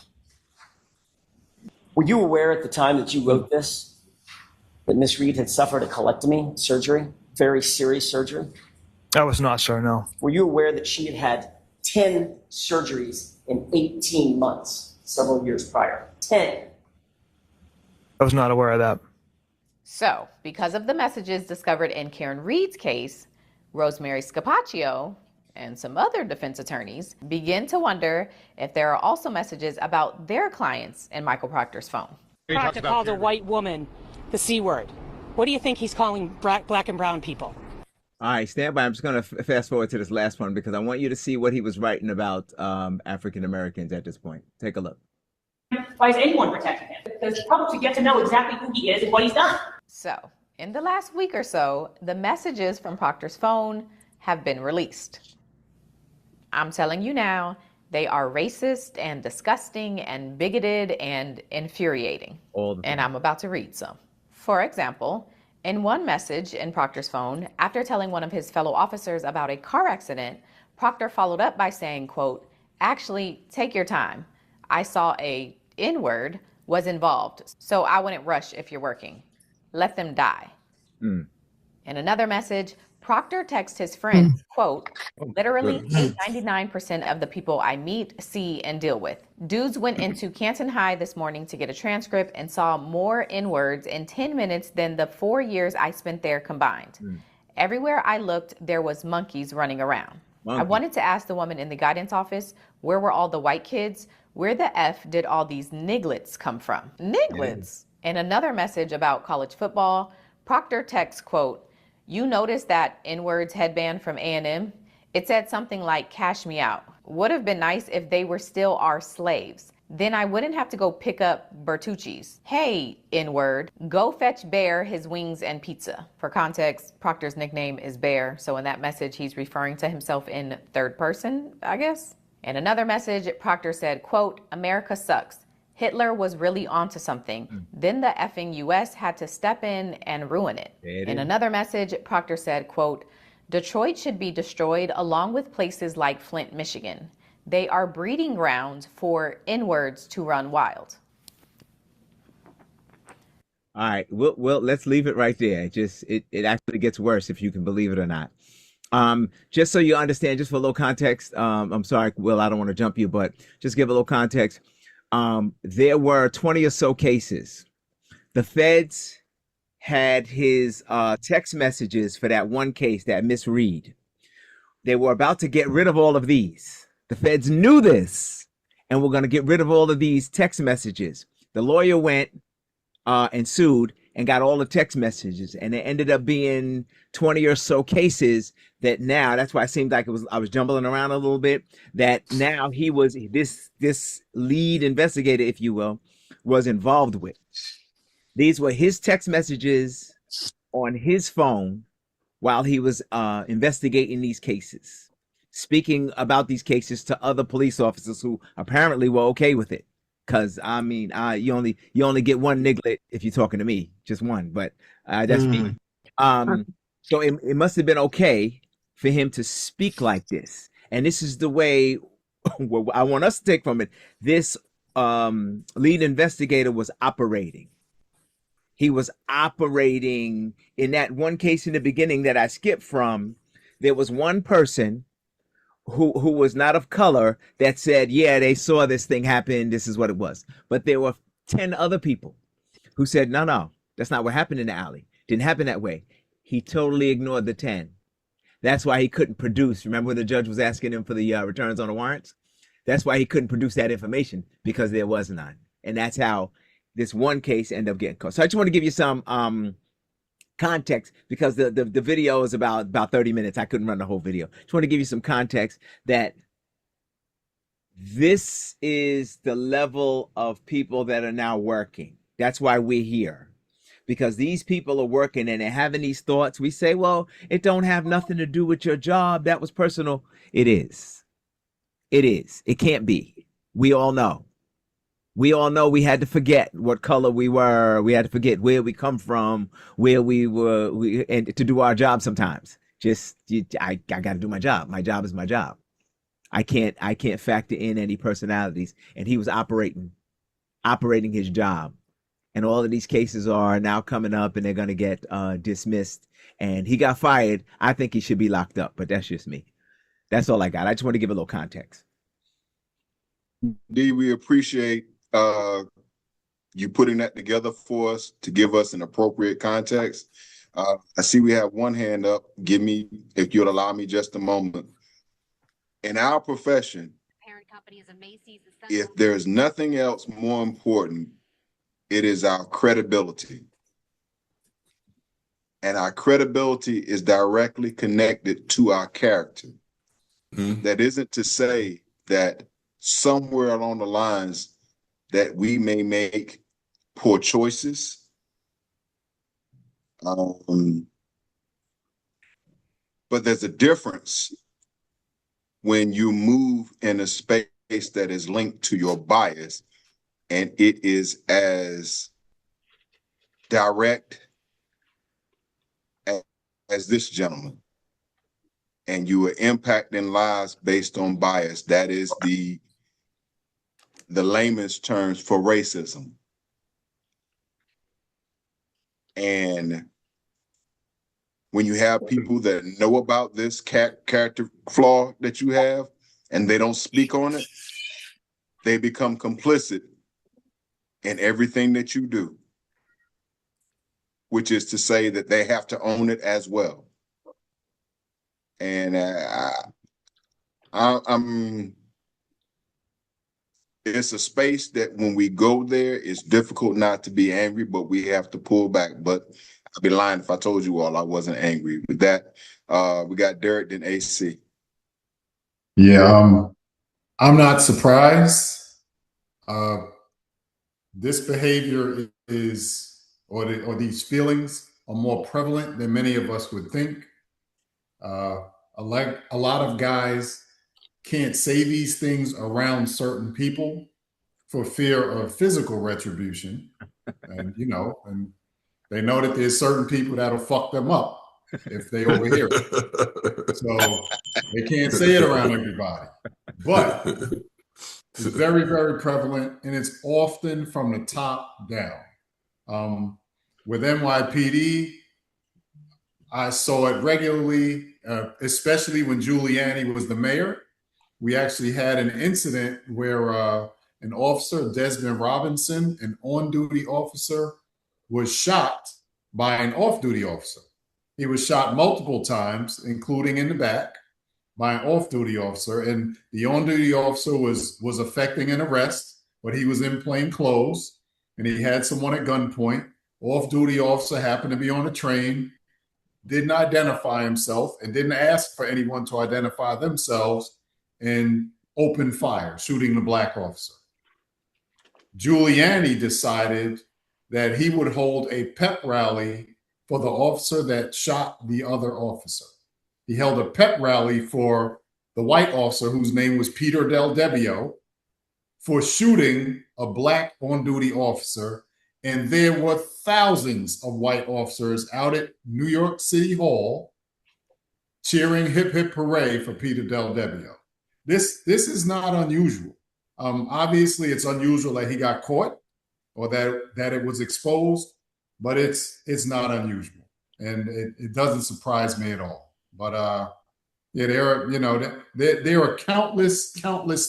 Were you aware at the time that you wrote this that Miss Reed had suffered a colectomy surgery, very serious surgery? I was not, sir, no. Were you aware that she had had 10 surgeries in 18 months, several years prior? 10. I was not aware of that. So, because of the messages discovered in Karen Reed's case, Rosemary Scapaccio and some other defense attorneys begin to wonder if there are also messages about their clients in Michael Proctor's phone. Proctor called a white woman the C word. What do you think he's calling black and brown people? All right, stand by. I'm just going to fast forward to this last one because I want you to see what he was writing about African Americans at this point. Take a look. Why is anyone protecting him? Because the public should get to know exactly who he is and what he's done. So, in the last week or so, the messages from Proctor's phone have been released. I'm telling you now, they are racist and disgusting and bigoted and infuriating. And I'm about to read some. For example, in one message in Proctor's phone, after telling one of his fellow officers about a car accident, Proctor followed up by saying, quote, "Actually, take your time. I saw a N-word was involved, so I wouldn't rush if you're working. Let them die." In another message, Proctor texts his friends, quote, "Literally 99% of the people I meet, see, and deal with. Dudes went into Canton High this morning to get a transcript and saw more N-words in 10 minutes than the 4 years I spent there combined. Everywhere I looked, there was monkeys running around. I wanted to ask the woman in the guidance office, where were all the white kids? Where the F did all these nigglets come from?" Nigglets. In another message about college football, Proctor texts, quote, "You noticed that N-words headband from A&M? It said something like, 'Cash me out.' Would have been nice if they were still our slaves. Then I wouldn't have to go pick up Bertucci's. Hey, N-word, go fetch Bear his wings and pizza." For context, Proctor's nickname is Bear, so in that message, he's referring to himself in third person, I guess. In another message, Proctor said, quote, "America sucks. Hitler was really onto something. Then the effing US had to step in and ruin it." In another message, Proctor said, quote, "Detroit should be destroyed along with places like Flint, Michigan. They are breeding grounds for N-words to run wild." All right, well, let's leave it right there. It actually gets worse if you can believe it or not. Just so you understand, just for a little context, I'm sorry, Will, I don't want to jump you, but just give a little context. There were 20 or so cases. The feds had his text messages for that one case, that Miss Reed. They were about to get rid of all of these. The feds knew this and were going to get rid of all of these text messages. The lawyer went and sued and got all the text messages, and it ended up being 20 or so cases that now, that's why it seemed like I was jumbling around a little bit, that now he was, this lead investigator, if you will, was involved with. These were his text messages on his phone while he was investigating these cases, speaking about these cases to other police officers who apparently were okay with it. Cause I mean, you only get one niglet if you're talking to me, just one. But that's me. So it must have been okay for him to speak like this. And this is the way I want us to take from it. This lead investigator was operating. He was operating in that one case in the beginning that I skipped from. There was one person who was not of color that said, yeah, they saw this thing happen. This is what it was. But there were 10 other people who said, no, that's not what happened in the alley. Didn't happen that way. He totally ignored the 10. That's why he couldn't produce. Remember when the judge was asking him for the returns on the warrants? That's why he couldn't produce that information, because there was none. And that's how this one case ended up getting caught. So I just want to give you some context, because the video is about 30 minutes. I couldn't run the whole video. Just want to give you some context that this is the level of people that are now working. That's why we're here, because these people are working and they're having these thoughts. We say, well, it don't have nothing to do with your job. That was personal. It is. It is. It can't be. We all know. We all know we had to forget what color we were. We had to forget where we come from, where we were, and to do our job sometimes. I got to do my job. My job is my job. I can't factor in any personalities. And he was operating his job. And all of these cases are now coming up, and they're going to get dismissed. And he got fired. I think he should be locked up, but that's just me. That's all I got. I just want to give a little context. D, we appreciate you putting that together for us to give us an appropriate context. I see we have one hand up. Give me, if you'll allow me just a moment. In our profession, parent company is a Macy's. If there's nothing else more important, it is our credibility. And our credibility is directly connected to our character. That isn't to say that somewhere along the lines that we may make poor choices. But there's a difference when you move in a space that is linked to your bias, and it is as direct as this gentleman, and you are impacting lives based on bias. That is the layman's terms for racism. And when you have people that know about this character flaw that you have, and they don't speak on it, they become complicit in everything that you do, which is to say that they have to own it as well. And it's a space that when we go there, it's difficult not to be angry, but we have to pull back. But I'd be lying if I told you all I wasn't angry. With that, we got Derek, then AC. Yeah, I'm not surprised. This behavior is, or these feelings are more prevalent than many of us would think. A lot of guys can't say these things around certain people for fear of physical retribution. And, and they know that there's certain people that'll fuck them up if they overhear it. So they can't say it around everybody. But it's very, very prevalent, and it's often from the top down. With NYPD, I saw it regularly, especially when Giuliani was the mayor. We actually had an incident where an officer, Desmond Robinson, an on-duty officer, was shot by an off-duty officer. He was shot multiple times, including in the back, by an off-duty officer, and the on-duty officer was effecting an arrest, but he was in plain clothes, and he had someone at gunpoint. Off-duty officer happened to be on a train, didn't identify himself, and didn't ask for anyone to identify themselves, and opened fire, shooting the black officer. Giuliani decided that he would hold a pep rally for the officer that shot the other officer. He held a pep rally for the white officer whose name was Peter Del Debbio for shooting a black on-duty officer. And there were thousands of white officers out at New York City Hall cheering hip hip hooray for Peter Del Debbio. This is not unusual. Obviously, it's unusual that he got caught or that it was exposed, but it's not unusual, and it doesn't surprise me at all. But yeah, there are countless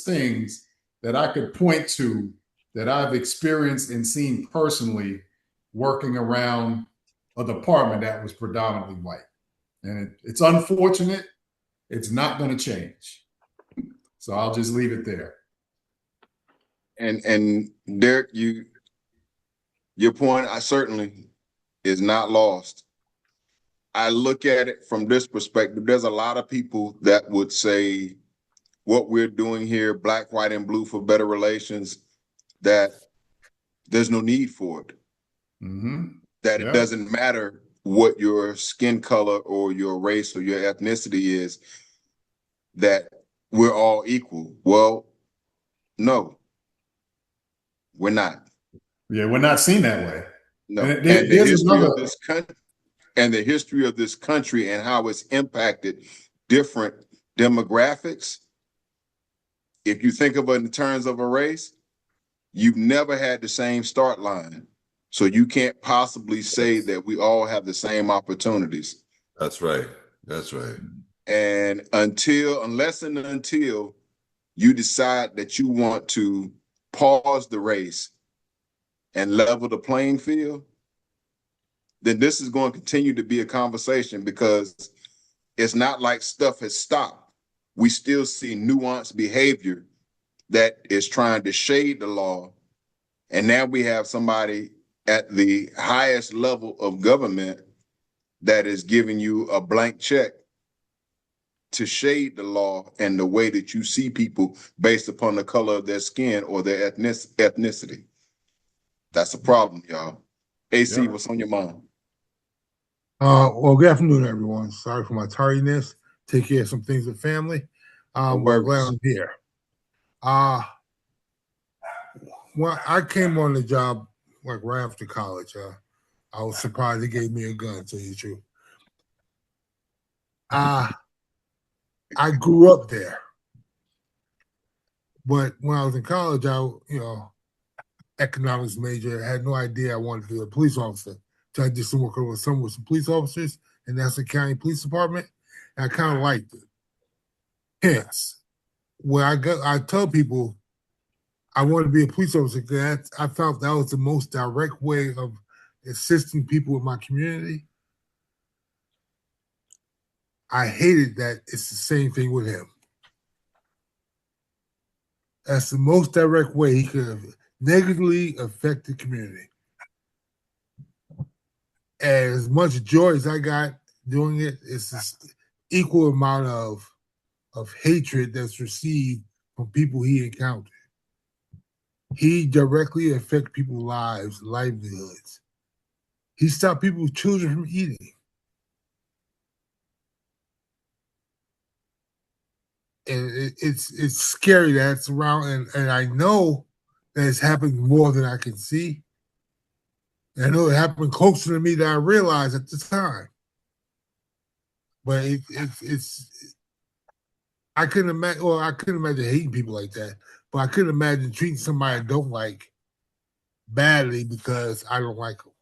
things that I could point to that I've experienced and seen personally working around a department that was predominantly white, and it's unfortunate. It's not going to change. So I'll just leave it there. And Derek, your point, I certainly is not lost. I look at it from this perspective. There's a lot of people that would say what we're doing here, black, white, and blue for better relations, that there's no need for it. That it doesn't matter what your skin color or your race or your ethnicity is, that we're all equal. Well, no, we're not. Yeah, we're not seen that way. No, And and the there's history another- of this country and the history of this country and how it's impacted different demographics. If you think of it in terms of a race, you've never had the same start line. So you can't possibly say that we all have the same opportunities. That's right. That's right. And unless and until you decide that you want to pause the race and level the playing field, then this is going to continue to be a conversation, because it's not like stuff has stopped. We still see nuanced behavior that is trying to shade the law. And now we have somebody at the highest level of government that is giving you a blank check to shade the law and the way that you see people based upon the color of their skin or their ethnicity. That's a problem, y'all. AC, what's on your mind? Well, good afternoon, everyone. Sorry for my tardiness. Take care of some things with family. We're glad I'm here. Well, I came on the job like right after college. I was surprised they gave me a gun, to tell you the truth. I grew up there, but when I was in college, economics major, I had no idea I wanted to be a police officer. So I did some work with some police officers in Nassau County Police Department, and I kind of liked it. Hence, I tell people I want to be a police officer because I felt that was the most direct way of assisting people in my community. I hated that it's the same thing with him. That's the most direct way he could have negatively affected the community. And as much joy as I got doing it, it's this equal amount of hatred that's received from people he encountered. He directly affected people's lives, livelihoods. He stopped people's children from eating. And it's scary that it's around, and I know that it's happening more than I can see. And I know it happened closer to me than I realized at the time. But I couldn't imagine. Well, I couldn't imagine hating people like that. But I couldn't imagine treating somebody I don't like badly because I don't like them.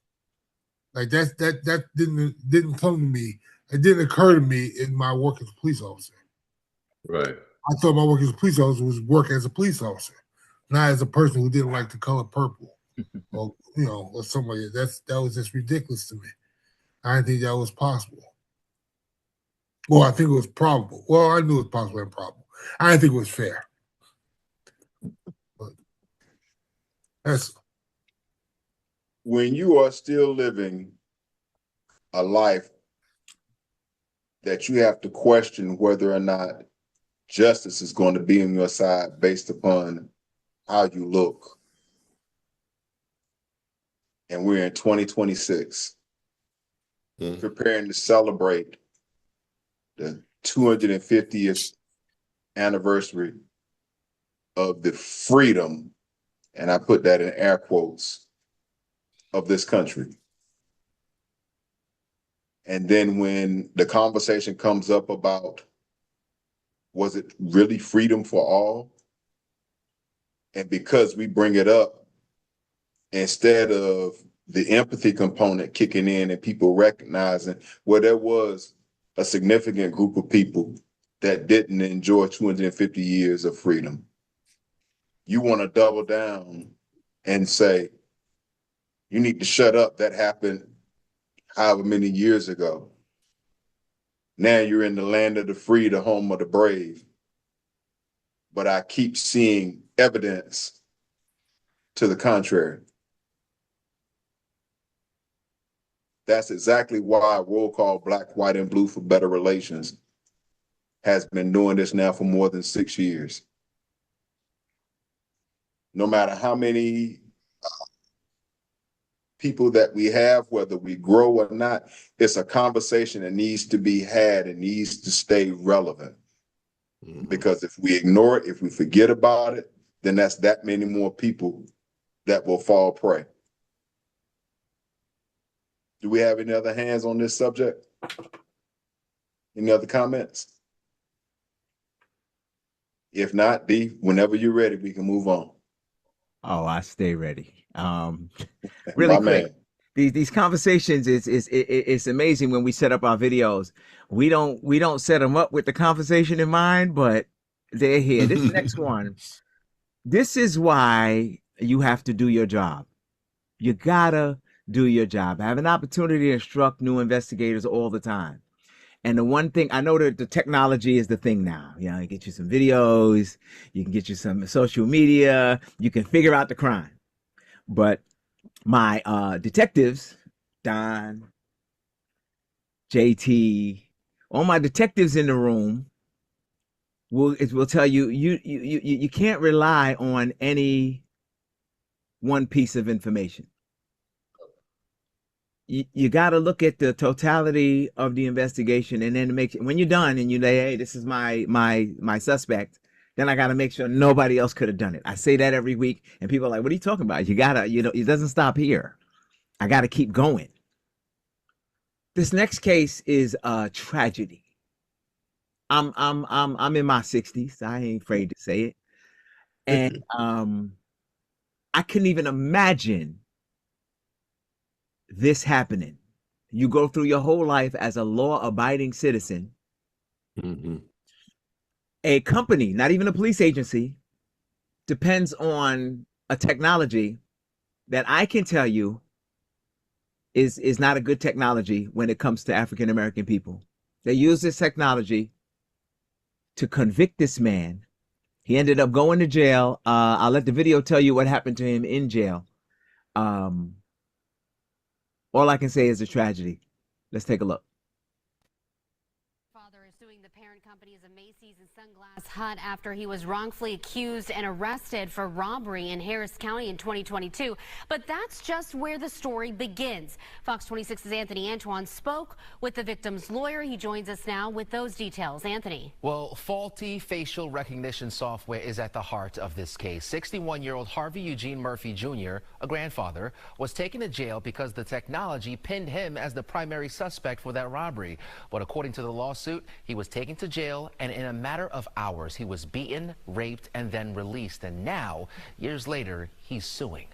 Like that didn't come to me. It didn't occur to me in my work as a police officer. Right. I thought my work as a police officer was work as a police officer. not as a person who didn't like the color purple, or or something like that. That was just ridiculous to me. I didn't think that was possible. Well, I think it was probable. Well, I knew it was possible and probable. I didn't think it was fair. But that's when you are still living a life that you have to question whether or not justice is going to be on your side based upon how you look. And we're in 2026, preparing to celebrate the 250th anniversary of the freedom, and I put that in air quotes, of this country. And then when the conversation comes up about, was it really freedom for all? And because we bring it up, instead of the empathy component kicking in and people recognizing, well, there was a significant group of people that didn't enjoy 250 years of freedom. You want to double down and say, you need to shut up. That happened however many years ago. Now you're in the land of the free, the home of the brave. But I keep seeing evidence to the contrary. That's exactly why Roll Call Black, White, and Blue for Better Relations has been doing this now for more than 6 years. No matter how many people that we have, whether we grow or not, it's a conversation that needs to be had and needs to stay relevant. Because if we ignore it, if we forget about it, then that's that many more people that will fall prey. Do we have any other hands on this subject? Any other comments? If not, D, whenever you're ready, we can move on. Oh, I stay ready. Really quick. These conversations it's amazing when we set up our videos. We don't set them up with the conversation in mind, but they're here. This next one. This is why you have to do your job. You gotta do your job. I have an opportunity to instruct new investigators all the time. And the one thing I know that the technology is the thing now. You know, you get you some videos, you can get you some social media, you can figure out the crime. But my detectives, Don, JT, all my detectives in the room will tell you you can't rely on any one piece of information. You got to look at the totality of the investigation, and then when you're done and you say, hey, this is my suspect, then I got to make sure nobody else could have done it. I say that every week, and people are like, what are you talking about? You gotta, it doesn't stop here. I got to keep going. This next case is a tragedy. I'm in my 60s. I ain't afraid to say it. And I couldn't even imagine this happening. You go through your whole life as a law-abiding citizen. A company, not even a police agency, depends on a technology that I can tell you is not a good technology when it comes to African American people. They use this technology to convict this man. He ended up going to jail. I'll let the video tell you what happened to him in jail. All I can say is a tragedy. Let's take a look. Father is suing the parent companies of Macy's and Sunglass Hut after he was wrongfully accused and arrested for robbery in Harris County in 2022. But that's just where the story begins. Fox 26's Anthony Antoine spoke with the victim's lawyer. He joins us now with those details. Anthony. Well, faulty facial recognition software is at the heart of this case. 61-year-old Harvey Eugene Murphy Jr., a grandfather, was taken to jail because the technology pinned him as the primary suspect for that robbery. But according to the lawsuit, he was taken to jail, and in a matter of hours, he was beaten, raped, and then released. And now, years later, he's suing.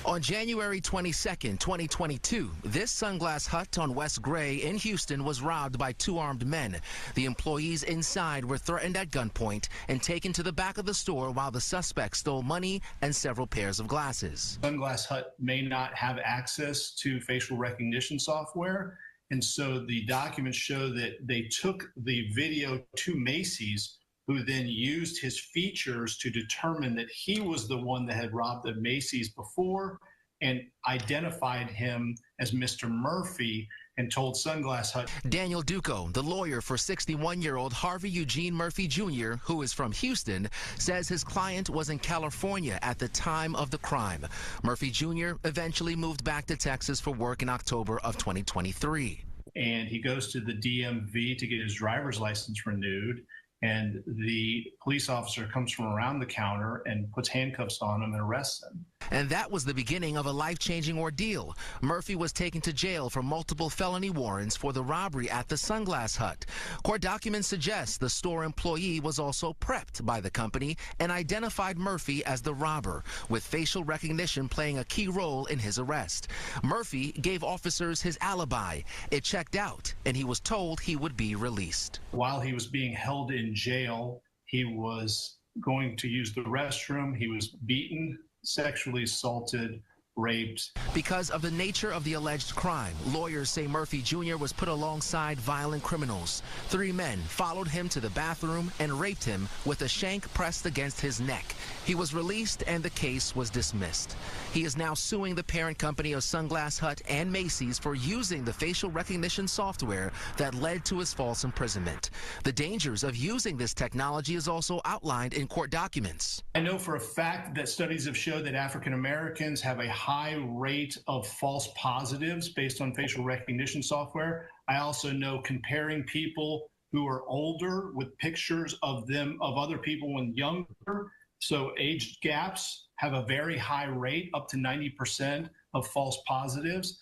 On January 22nd, 2022, this Sunglass Hut on West Gray in Houston was robbed by two armed men. The employees inside were threatened at gunpoint and taken to the back of the store while the suspects stole money and several pairs of glasses. Sunglass Hut may not have access to facial recognition software, and so the documents show that they took the video to Macy's, who then used his features to determine that he was the one that had robbed the Macy's before and identified him as Mr. Murphy and told Sunglass Hut. Daniel Duco, the lawyer for 61-year-old Harvey Eugene Murphy Jr., who is from Houston, says his client was in California at the time of the crime. Murphy Jr. eventually moved back to Texas for work in October of 2023. And he goes to the DMV to get his driver's license renewed. And the police officer comes from around the counter and puts handcuffs on him and arrests him. And that was the beginning of a life-changing ordeal. Murphy was taken to jail for multiple felony warrants for the robbery at the Sunglass Hut. Court documents suggest the store employee was also prepped by the company and identified Murphy as the robber, with facial recognition playing a key role in his arrest. Murphy gave officers his alibi. It checked out, and he was told he would be released. While he was being held in jail, he was going to use the restroom. He was beaten, sexually assaulted, raped. Because of the nature of the alleged crime, lawyers say Murphy Jr. was put alongside violent criminals. 3 men followed him to the bathroom and raped him with a shank pressed against his neck. He was released and the case was dismissed. He is now suing the parent company of Sunglass Hut and Macy's for using the facial recognition software that led to his false imprisonment. The dangers of using this technology is also outlined in court documents. I know for a fact that studies have showed that African Americans have a high rate of false positives based on facial recognition software. I also know comparing people who are older with pictures of them, of other people when younger, so age gaps have a very high rate, up to 90% of false positives.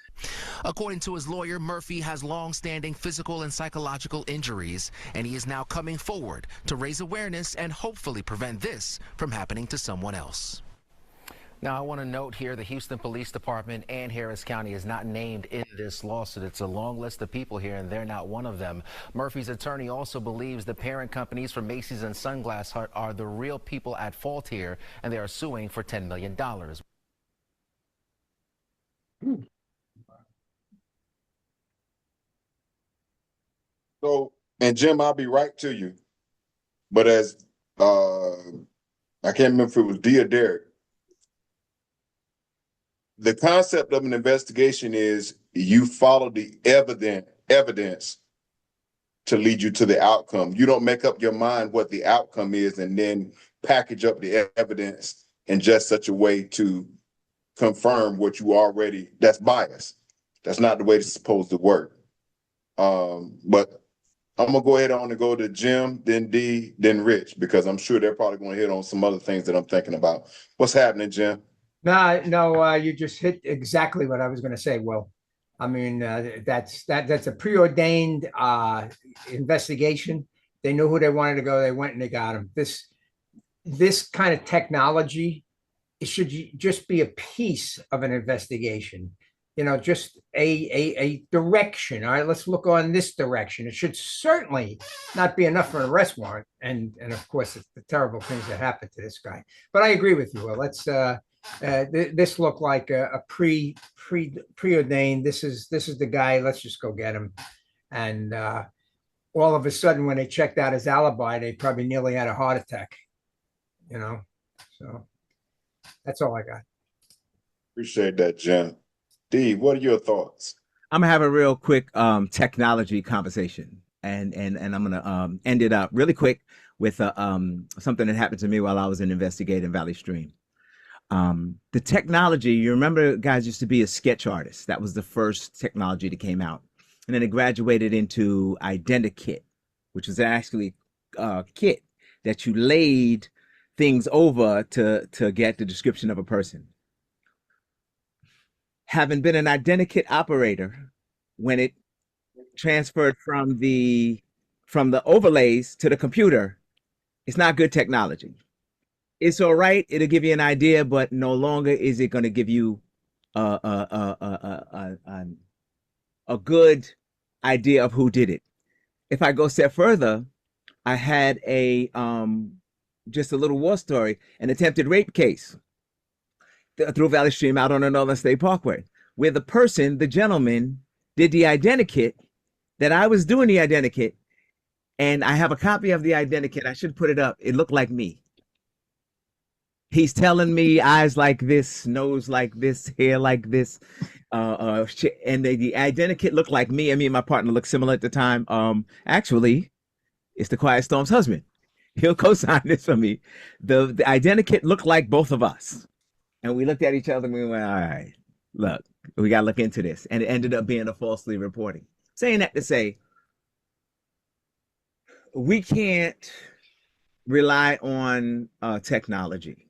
According to his lawyer, Murphy has long-standing physical and psychological injuries, and he is now coming forward to raise awareness and hopefully prevent this from happening to someone else. Now, I want to note here the Houston Police Department and Harris County is not named in this lawsuit. It's a long list of people here, and they're not one of them. Murphy's attorney also believes the parent companies for Macy's and Sunglass Hut are the real people at fault here, and they are suing for $10 million. So, and Jim, I'll be right to you. But as I can't remember if it was Dee or Derek, the concept of an investigation is you follow the evidence to lead you to the outcome. You don't make up your mind what the outcome is and then package up the evidence in just such a way to confirm what you already, that's bias. That's not the way it's supposed to work. But I'm gonna go ahead on and go to Jim, then Dee, then Rich, because I'm sure they're probably gonna hit on some other things that I'm thinking about. What's happening, Jim? No, you just hit exactly what I was going to say. Well, I mean, that's a preordained investigation. They knew who they wanted to go. They went and they got him. This kind of technology, it should just be a piece of an investigation. You know, just a direction. All right, let's look on this direction. It should certainly not be enough for an arrest warrant. And of course, it's the terrible things that happened to this guy. But I agree with you. Well, let's. This looked like a preordained. This is the guy. Let's just go get him. And all of a sudden, when they checked out his alibi, they probably nearly had a heart attack. You know, so that's all I got. Appreciate that, Jim. Dee, what are your thoughts? I'm gonna have a real quick technology conversation, and I'm gonna end it up really quick with something that happened to me while I was an investigator in Valley Stream. The technology, you remember guys used to be a sketch artist. That was the first technology that came out. And then it graduated into Identikit, which was actually a kit that you laid things over to get the description of a person. Having been an Identikit operator, when it transferred from the overlays to the computer, it's not good technology. It's all right, it'll give you an idea, but no longer is it going to give you a good idea of who did it. If I go a step further, I had a just a little war story, an attempted rape case through Valley Stream out on the Northern State Parkway, where the gentleman, did the identikit that I was doing the identikit, and I have a copy of the identikit. I should put it up. It looked like me. He's telling me eyes like this, nose like this, hair like this, and the identikit looked like me. And me and my partner looked similar at the time. Actually, it's the Quiet Storm's husband. He'll co-sign this for me. The identikit looked like both of us. And we looked at each other and we went, all right, look, we got to look into this. And it ended up being a falsely reporting. Saying that to say, we can't rely on technology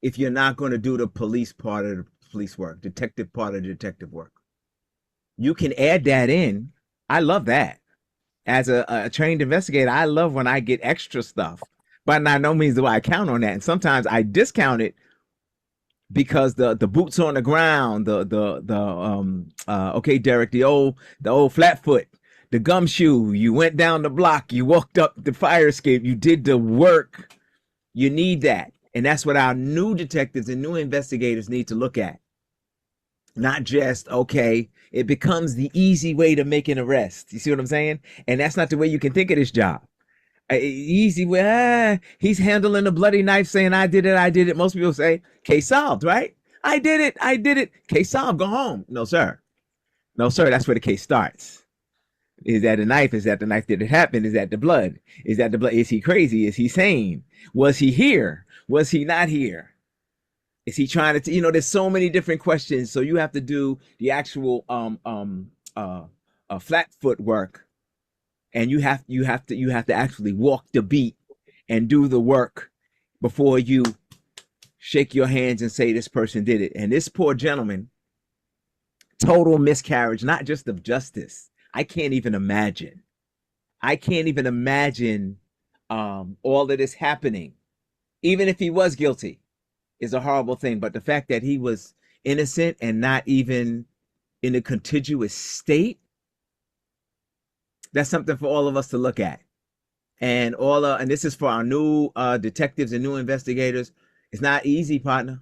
if you're not going to do the police part of the police work, detective part of the detective work. You can add that in. I love that. As a trained investigator, I love when I get extra stuff, but by no means do I count on that. And sometimes I discount it because the boots on the ground, okay, Derek, the old flat foot, the gumshoe, you went down the block, you walked up the fire escape, you did the work. You need that. And that's what our new detectives and new investigators need to look at. Not just, okay, it becomes the easy way to make an arrest. You see what I'm saying? And that's not the way you can think of this job. Easy way, he's handling a bloody knife saying, I did it. Most people say, case solved, right? I did it. Case solved, go home. No, sir. That's where the case starts. Is that a knife? Is that the knife? Did it happen? Is that the blood? Is that the blood? Is he crazy? Is he sane? Was he here? Was he not here? Is he trying to, there's so many different questions. So you have to do the actual flat foot work, and you have to actually walk the beat and do the work before you shake your hands and say this person did it. And this poor gentleman, total miscarriage, not just of justice. I can't even imagine all of this happening, even if he was guilty. Is a horrible thing, but the fact that he was innocent and not even in a contiguous state, that's something for all of us to look at. And and this is for our new detectives and new investigators. It's not easy, partner.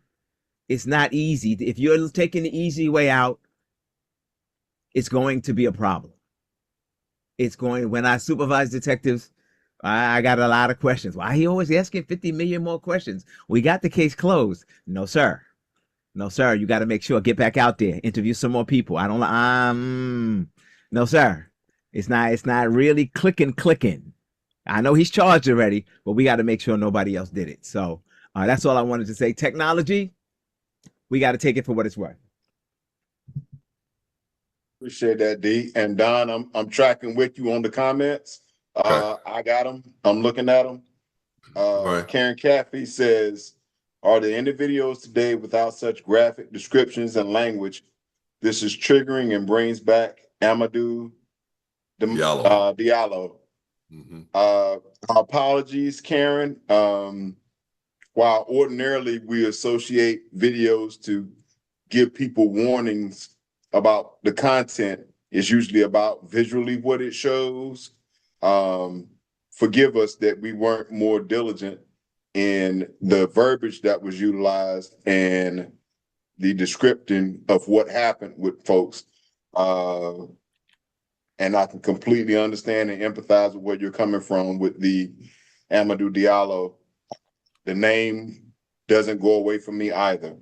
It's not easy. If you're taking the easy way out, it's going to be a problem. When I supervise detectives, I got a lot of questions. Why he always asking 50 million more questions? We got the case closed. No, sir. You got to make sure, get back out there, interview some more people. No, sir. It's not really clicking. I know he's charged already, but we got to make sure nobody else did it. So that's all I wanted to say. Technology, we got to take it for what it's worth. Appreciate that, D. And Don, I'm tracking with you on the comments. I got them. I'm looking at them. Right. Karen Caffey says, are there any videos today without such graphic descriptions and language? This is triggering and brings back Amadou Diallo. Mm-hmm. Apologies, Karen. While ordinarily we associate videos to give people warnings about the content, it's usually about visually what it shows. Forgive us that we weren't more diligent in the verbiage that was utilized and the description of what happened with folks. And I can completely understand and empathize with where you're coming from with the Amadou Diallo. The name doesn't go away from me either.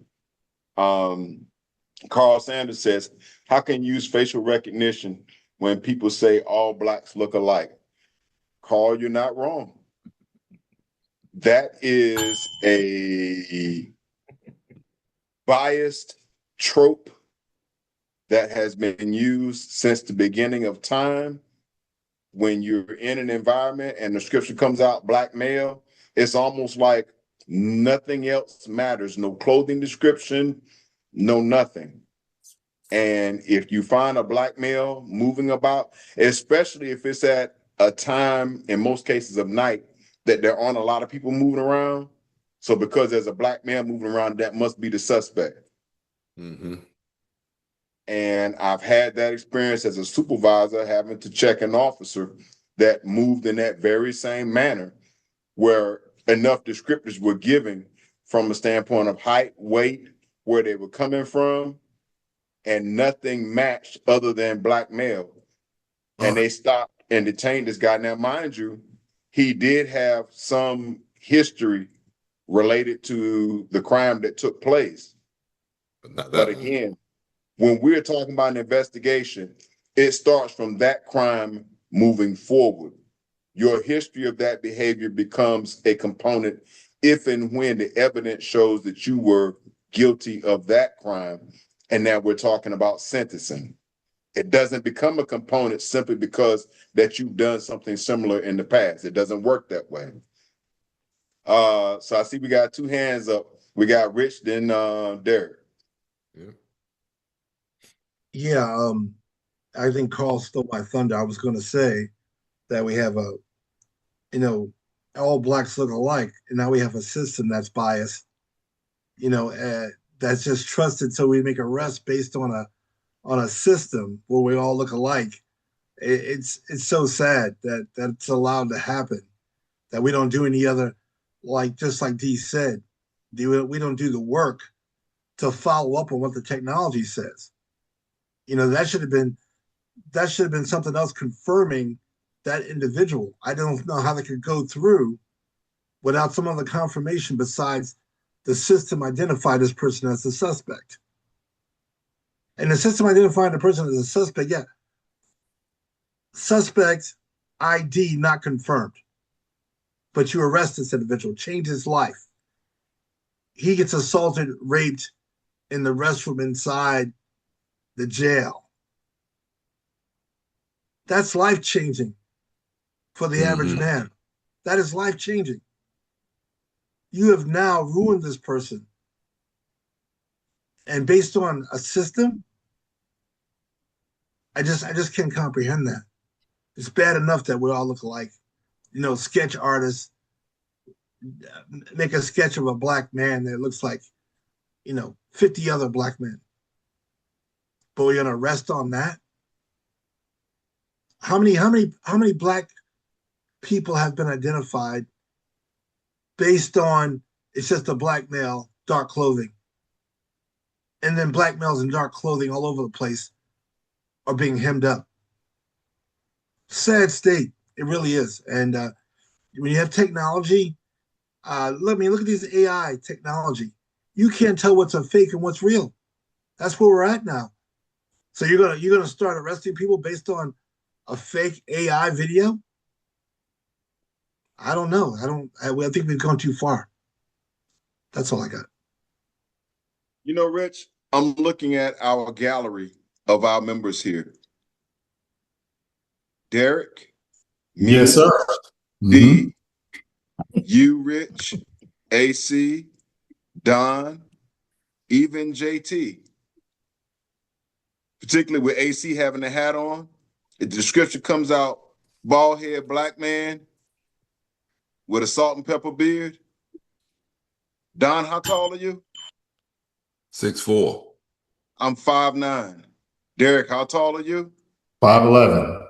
Carl Sanders says, how can you use facial recognition when people say all Blacks look alike? Carl, you're not wrong. That is a biased trope that has been used since the beginning of time. When you're in an environment and the scripture comes out, Black male, it's almost like nothing else matters. No clothing description, no nothing. And if you find a Black male moving about, especially if it's at a time, in most cases of night, that there aren't a lot of people moving around. So because there's a Black man moving around, that must be the suspect. Mm-hmm. And I've had that experience as a supervisor, having to check an officer that moved in that very same manner, where enough descriptors were given from a standpoint of height, weight, where they were coming from, and nothing matched other than black male. And they stopped and detained this guy. Now, mind you, he did have some history related to the crime that took place. But again, when we're talking about an investigation, it starts from that crime moving forward. Your history of that behavior becomes a component if and when the evidence shows that you were guilty of that crime. And now we're talking about sentencing. It doesn't become a component simply because that you've done something similar in the past. It doesn't work that way. So I see we got two hands up. We got Rich, then Derek. Yeah, I think Carl stole my thunder. I was going to say that we have all blacks look alike, and now we have a system that's biased, that's just trusted. So we make arrests based on a system where we all look alike. It's so sad that that's allowed to happen, that we don't do any other, just like Dee said, we don't do the work to follow up on what the technology says. That should have been something else confirming that individual. I don't know how they could go through without some other confirmation besides the system identified this person as the suspect. And the system identifying the person as a suspect, yeah, suspect ID not confirmed. But you arrest this individual, change his life. He gets assaulted, raped in the restroom inside the jail. That's life-changing for the average man. That is life-changing. You have now ruined this person. And based on a system, I just can't comprehend that. It's bad enough that we all look alike. Sketch artists make a sketch of a black man that looks like, 50 other black men. But we're gonna rest on that. How many black people have been identified based on it's just a black male, dark clothing, and then black males in dark clothing all over the place are being hemmed up? Sad state, it really is. And when you have technology, look at these AI technology. You can't tell what's a fake and what's real. That's where we're at now. So you're gonna start arresting people based on a fake AI video? I don't know. I think we've gone too far. That's all I got. Rich, I'm looking at our gallery of our members here. Derek? Yes, sir. D, you, Rich, AC, Don, even JT. Particularly with AC having the hat on, the description comes out, bald head black man with a salt and pepper beard. Don, how tall are you? 6'4". I'm 5'9". Derek, how tall are you? 5'11".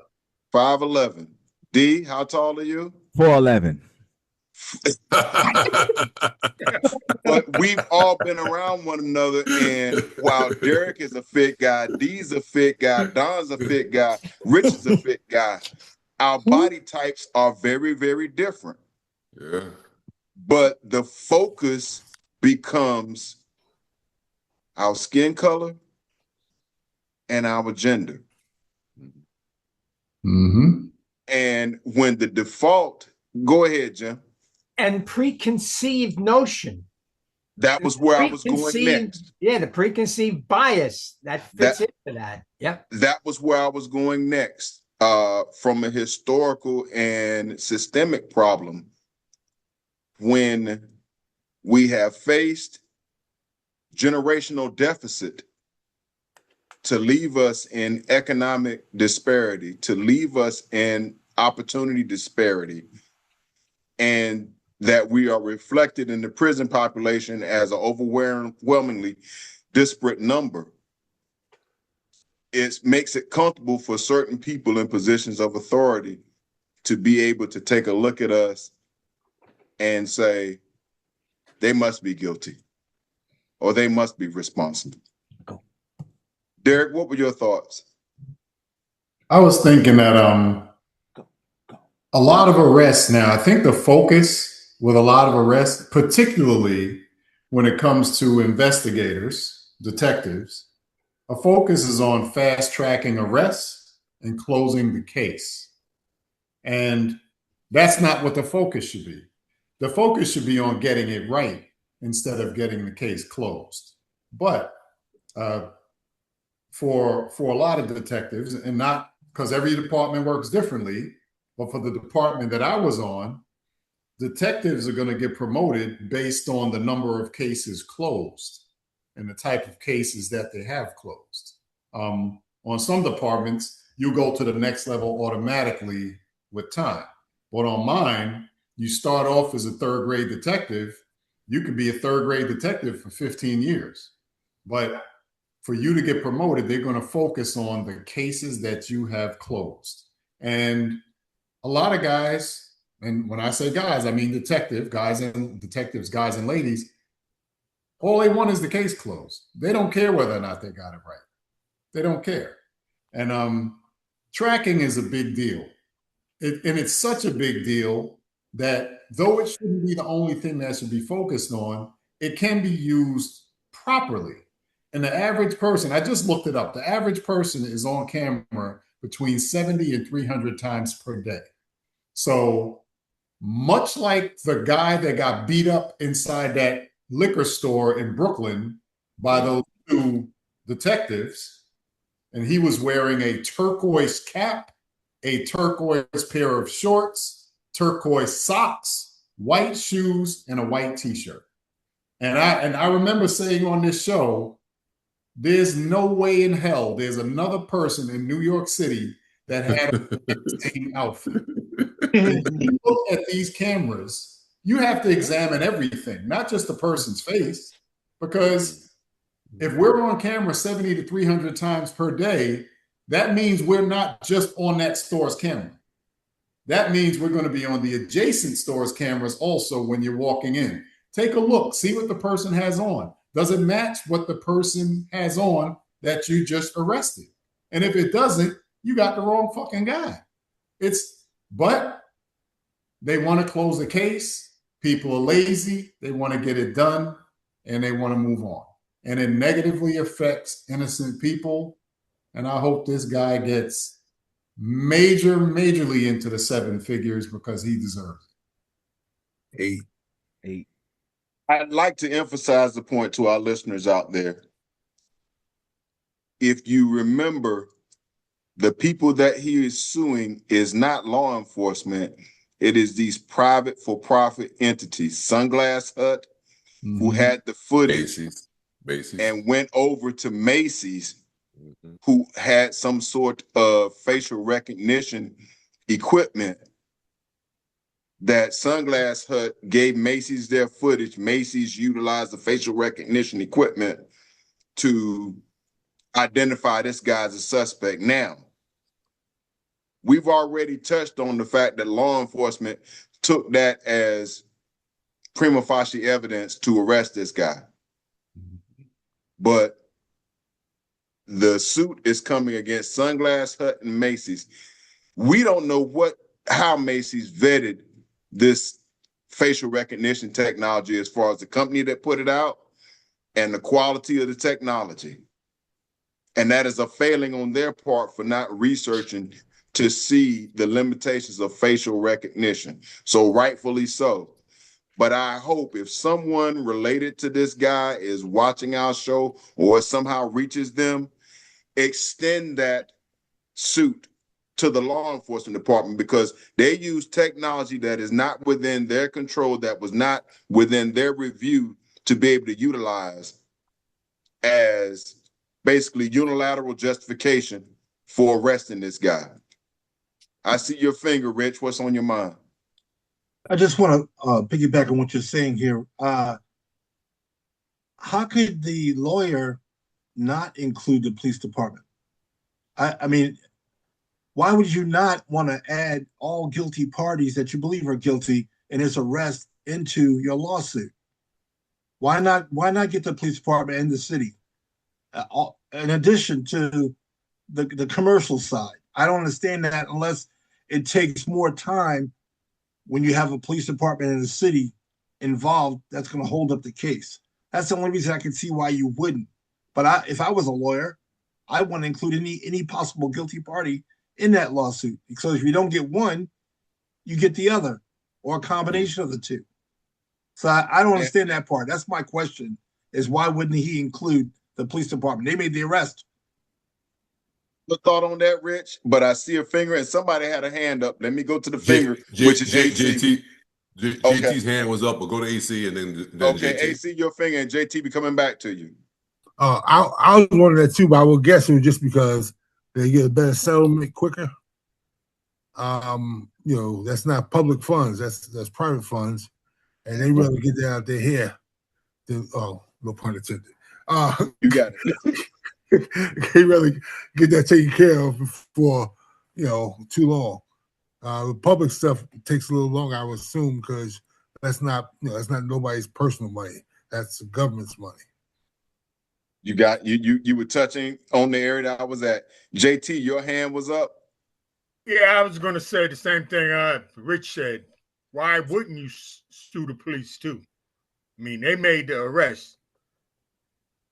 5'11". D, how tall are you? 4'11". But we've all been around one another, and while Derek is a fit guy, D's a fit guy, Don's a fit guy, Rich is a fit guy, our body types are very, very different. Yeah. But the focus becomes our skin color and our gender. And when the default, go ahead, Jim. And preconceived notion. That was where I was going next. Yeah, the preconceived bias that fits into that. Yep. That was where I was going next. From a historical and systemic problem, when we have faced generational deficit to leave us in economic disparity, to leave us in opportunity disparity, and that we are reflected in the prison population as an overwhelmingly disparate number, it makes it comfortable for certain people in positions of authority to be able to take a look at us and say, they must be guilty or they must be responsible. Derek, what were your thoughts? I was thinking that a lot of arrests now, I think the focus with a lot of arrests, particularly when it comes to investigators, detectives, a focus is on fast tracking arrests and closing the case. And that's not what the focus should be. The focus should be on getting it right instead of getting the case closed. But for a lot of detectives, and not because every department works differently, but for the department that I was on, detectives are going to get promoted based on the number of cases closed and the type of cases that they have closed. On some departments, you go to the next level automatically with time. But on mine, you start off as a third grade detective. You could be a third grade detective for 15 years. But for you to get promoted, they're going to focus on the cases that you have closed. And a lot of guys, and when I say guys, I mean detectives, guys and ladies, all they want is the case closed. They don't care whether or not they got it right. They don't care. And tracking is a big deal. And it's such a big deal that though it shouldn't be the only thing that should be focused on, it can be used properly. And the average person, I just looked it up, the average person is on camera between 70 and 300 times per day. So much like the guy that got beat up inside that liquor store in Brooklyn by those two detectives, and he was wearing a turquoise cap, a turquoise pair of shorts, turquoise socks, white shoes, and a white t-shirt. And I remember saying on this show, there's no way in hell there's another person in New York City that had the same outfit. When you look at these cameras, you have to examine everything, not just the person's face, because if we're on camera 70 to 300 times per day, that means we're not just on that store's camera. That means we're going to be on the adjacent store's cameras also when you're walking in. Take a look, see what the person has on. Does it match what the person has on that you just arrested? And if it doesn't, you got the wrong fucking guy. But they want to close the case. People are lazy. They want to get it done and they want to move on. And it negatively affects innocent people. And I hope this guy gets majorly into the 7 figures because he deserves it. 8. I'd like to emphasize the point to our listeners out there. If you remember, the people that he is suing is not law enforcement. It is these private for-profit entities. Sunglass Hut, who had the footage Macy's. And went over to Macy's, who had some sort of facial recognition equipment that Sunglass Hut gave Macy's their footage. Macy's utilized the facial recognition equipment to identify this guy as a suspect. Now, we've already touched on the fact that law enforcement took that as prima facie evidence to arrest this guy. But the suit is coming against Sunglass Hut and Macy's. We don't know how Macy's vetted this facial recognition technology as far as the company that put it out and the quality of the technology. And that is a failing on their part for not researching to see the limitations of facial recognition. So rightfully so. But I hope if someone related to this guy is watching our show or somehow reaches them, extend that suit to the law enforcement department, because they use technology that is not within their control, that was not within their review to be able to utilize as basically unilateral justification for arresting this guy. I see your finger, Rich. What's on your mind? I just want to piggyback on what you're saying here. How could the lawyer not include the police department? I mean, why would you not want to add all guilty parties that you believe are guilty in this arrest into your lawsuit? Why not get the police department in the city? In addition to the commercial side. I don't understand that unless it takes more time when you have a police department in the city involved that's going to hold up the case. That's the only reason I can see why you wouldn't. But if I was a lawyer, I wouldn't include any possible guilty party in that lawsuit. Because if you don't get one, you get the other, or a combination of the two. So I don't understand that part. That's my question, is why wouldn't he include the police department? They made the arrest. The thought on that, Rich, but I see a finger and somebody had a hand up. Let me go to the finger, which is JT. JT's hand was up, but go to AC and then okay, JT. AC, your finger, and JT be coming back to you. I was wondering that too, but I would guess it was just because they get a better settlement quicker. That's not public funds, that's private funds, and they rather get that out their hair than no pun intended. You got it. They rather get that taken care of before too long. The public stuff takes a little longer, I would assume, because that's not nobody's personal money. That's the government's money. You got you were touching on the area that I was at. JT, your hand was up. Yeah, I was going to say the same thing Rich said. Why wouldn't you sue the police too? I mean, they made the arrest.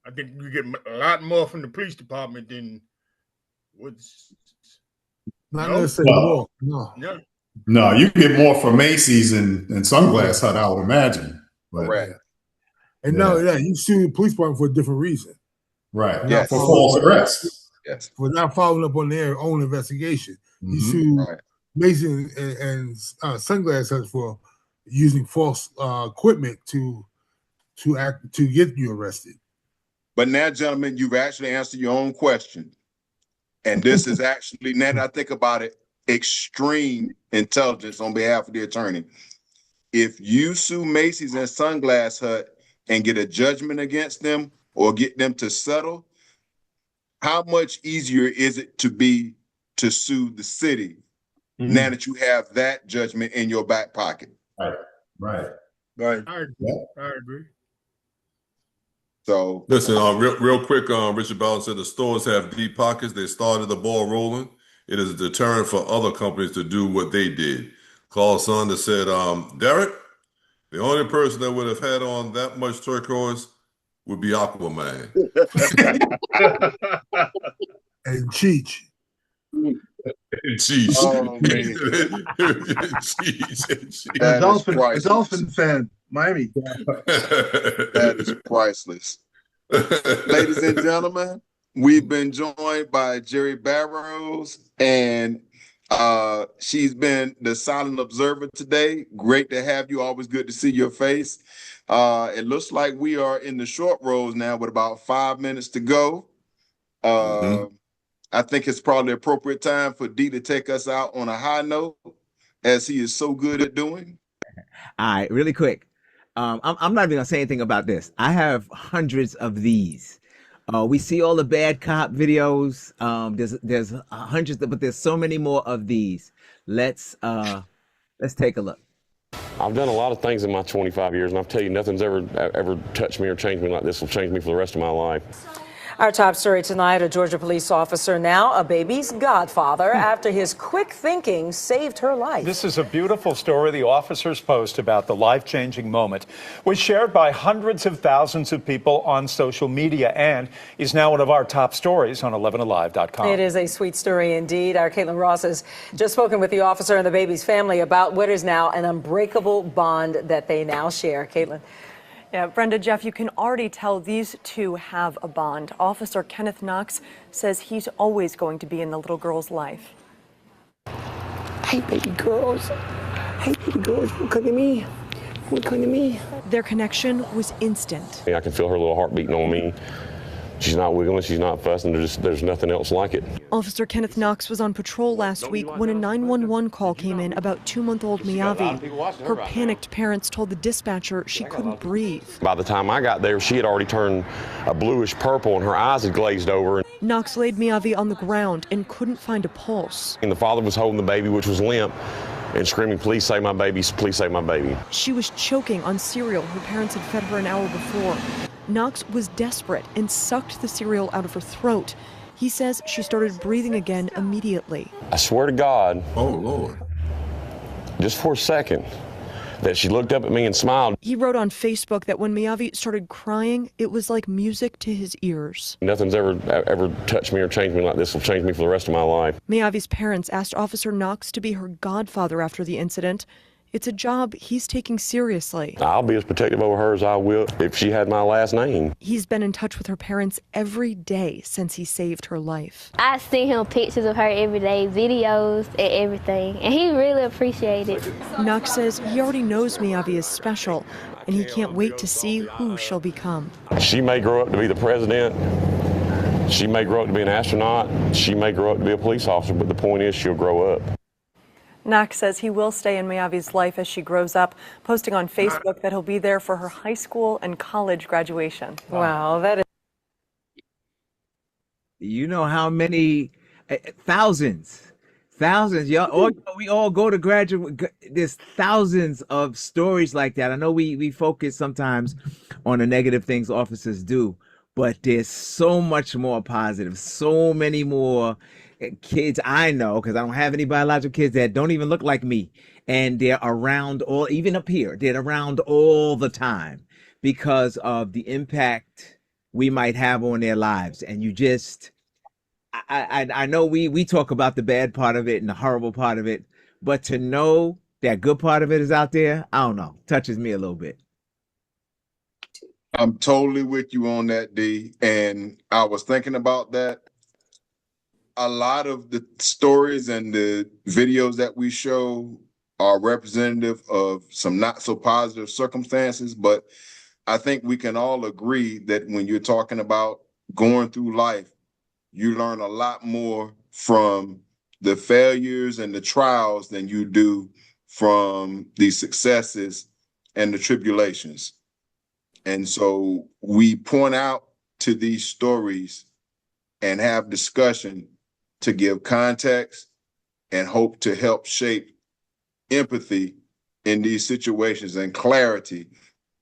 I think you get a lot more from the police department than what's. Not necessarily more. No. No, you get more from Macy's and Sunglass Hut, I would imagine. Right. And you sue the police department for a different reason. Right. Yeah. For false arrest. Yes. For not following up on their own investigation. You sue Macy's and Sunglass Hut for using false equipment to get you arrested. But now, gentlemen, you've actually answered your own question. And this is actually, now that I think about it, extreme intelligence on behalf of the attorney. If you sue Macy's and Sunglass Hut and get a judgment against them or get them to settle, how much easier is it to sue the city now that you have that judgment in your back pocket? Right. I agree. So listen, real quick, Richard Bowden said the stores have deep pockets. They started the ball rolling. It is a deterrent for other companies to do what they did. Carl Saunders said, Derek, the only person that would have had on that much turquoise would be Aquaman. And Cheech. Cheech. Oh, man. A Dolphin fan, Miami. That is priceless. Ladies and gentlemen, we've been joined by Jerry Barrows, and she's been the silent observer today. Great to have you. Always good to see your face. It looks like we are in the short rows now with about 5 minutes to go. I think it's probably appropriate time for D to take us out on a high note, as he is so good at doing. All right, really quick. I'm not even gonna say anything about this. I have hundreds of these. We see all the bad cop videos. There's hundreds, but there's so many more of these. Let's take a look. I've done a lot of things in my 25 years, and I'll tell you, nothing's ever touched me or changed me like this will change me for the rest of my life. Our top story tonight, a Georgia police officer, now a baby's godfather, after his quick thinking saved her life. This is a beautiful story. The officer's post about the life-changing moment was shared by hundreds of thousands of people on social media and is now one of our top stories on 11alive.com. It is a sweet story indeed. Our Caitlin Ross has just spoken with the officer and the baby's family about what is now an unbreakable bond that they now share. Caitlin. Yeah, Brenda, Jeff, you can already tell these two have a bond. Officer Kenneth Knox says he's always going to be in the little girl's life. Hey, baby girls. Hey, baby girls, come to me. Come to me. Their connection was instant. I can feel her little heart beating on me. She's not wiggling, she's not fussing, there's nothing else like it. Officer Kenneth Knox was on patrol last week when a 911 call came in about 2-month-old Miyavi. Her panicked parents told the dispatcher she couldn't breathe. By the time I got there, she had already turned a bluish purple and her eyes had glazed over. Knox laid Miyavi on the ground and couldn't find a pulse. And the father was holding the baby, which was limp, and screaming, "Please save my baby, please save my baby." She was choking on cereal her parents had fed her an hour before. Knox was desperate and sucked the cereal out of her throat. He says she started breathing again immediately. I swear to God, oh Lord, just for a second, that she looked up at me and smiled. He wrote on Facebook that when Miyavi started crying, it was like music to his ears. Nothing's ever touched me or changed me like this will change me for the rest of my life. Miyavi's parents asked Officer Knox to be her godfather after the incident. It's a job he's taking seriously. I'll be as protective over her as I will if she had my last name. He's been in touch with her parents every day since he saved her life. I send him pictures of her every day, videos and everything, and he really appreciates it. Knox says he already knows Miyavi is special, and he can't wait to see who she'll become. She may grow up to be the president. She may grow up to be an astronaut. She may grow up to be a police officer, but the point is she'll grow up. Knox says he will stay in Miyavi's life as she grows up, posting on Facebook that he'll be there for her high school and college graduation. Wow, that is. You know how many thousands, y'all. We all go to graduate. There's thousands of stories like that. I know we focus sometimes on the negative things officers do, but there's so much more positive, so many more kids I know, because I don't have any biological kids that don't even look like me, and they're around even up here, they're around all the time because of the impact we might have on their lives. And you just, I know we talk about the bad part of it and the horrible part of it, but to know that good part of it is out there, I don't know, touches me a little bit. I'm totally with you on that, D. And I was thinking about that. A lot of the stories and the videos that we show are representative of some not so positive circumstances, but I think we can all agree that when you're talking about going through life, you learn a lot more from the failures and the trials than you do from the successes and the tribulations. And so we point out to these stories and have discussion to give context and hope to help shape empathy in these situations and clarity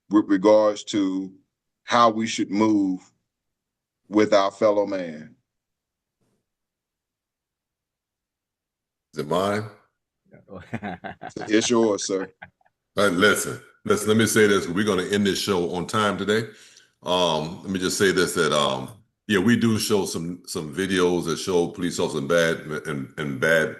with regards to how we should move with our fellow man. Is it mine? It's yours, sir. All right, listen, let me say this. We're going to end this show on time today. Let me just say this, that yeah, we do show some videos that show police officers in bad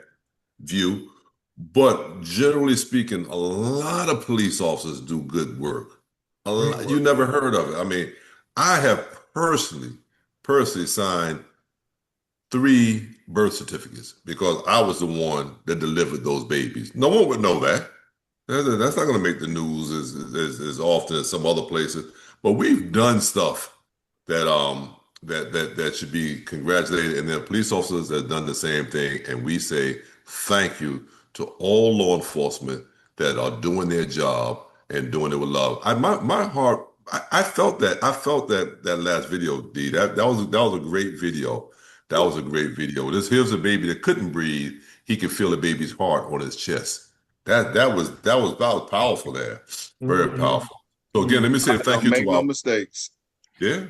view, but generally speaking, a lot of police officers do good work. You never heard of it. I mean, I have personally signed 3 birth certificates because I was the one that delivered those babies. No one would know that. That's not going to make the news as often as some other places. But we've done stuff that should be congratulated, and there are police officers that have done the same thing, and we say thank you to all law enforcement that are doing their job and doing it with love. My heart, I felt that last video, D. That was a great video. That was a great video. Here's a baby that couldn't breathe. He could feel the baby's heart on his chest. That was powerful there. Very powerful. So again, let me say thank you to no mistakes. Yeah.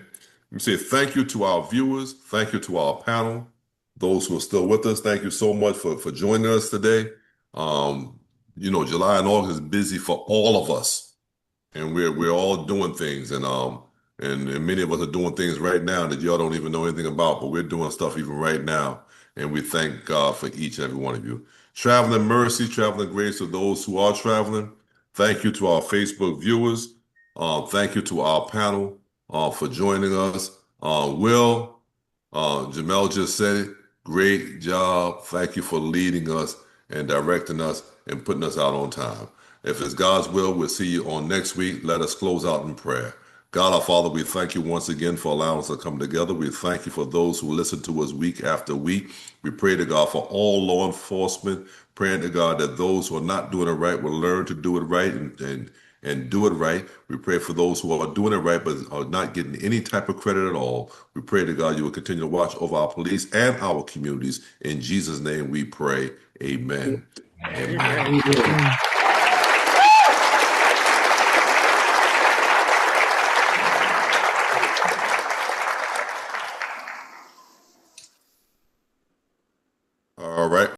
Let me say thank you to our viewers. Thank you to our panel. Those who are still with us, thank you so much for joining us today. July and August is busy for all of us, and we're all doing things, and many of us are doing things right now that y'all don't even know anything about, but we're doing stuff even right now, and we thank God for each and every one of you. Traveling mercy, traveling grace to those who are traveling. Thank you to our Facebook viewers. Thank you to our panel for joining us. Will, Jamel just said it. Great job. Thank you for leading us and directing us and putting us out on time. If it's God's will, we'll see you on next week. Let us close out in prayer. God, our Father, we thank you once again for allowing us to come together. We thank you for those who listen to us week after week. We pray to God for all law enforcement, praying to God that those who are not doing it right will learn to do it right and do it right. We pray for those who are doing it right but are not getting any type of credit at all. We pray to God you will continue to watch over our police and our communities. In Jesus' name we pray. Amen. Amen.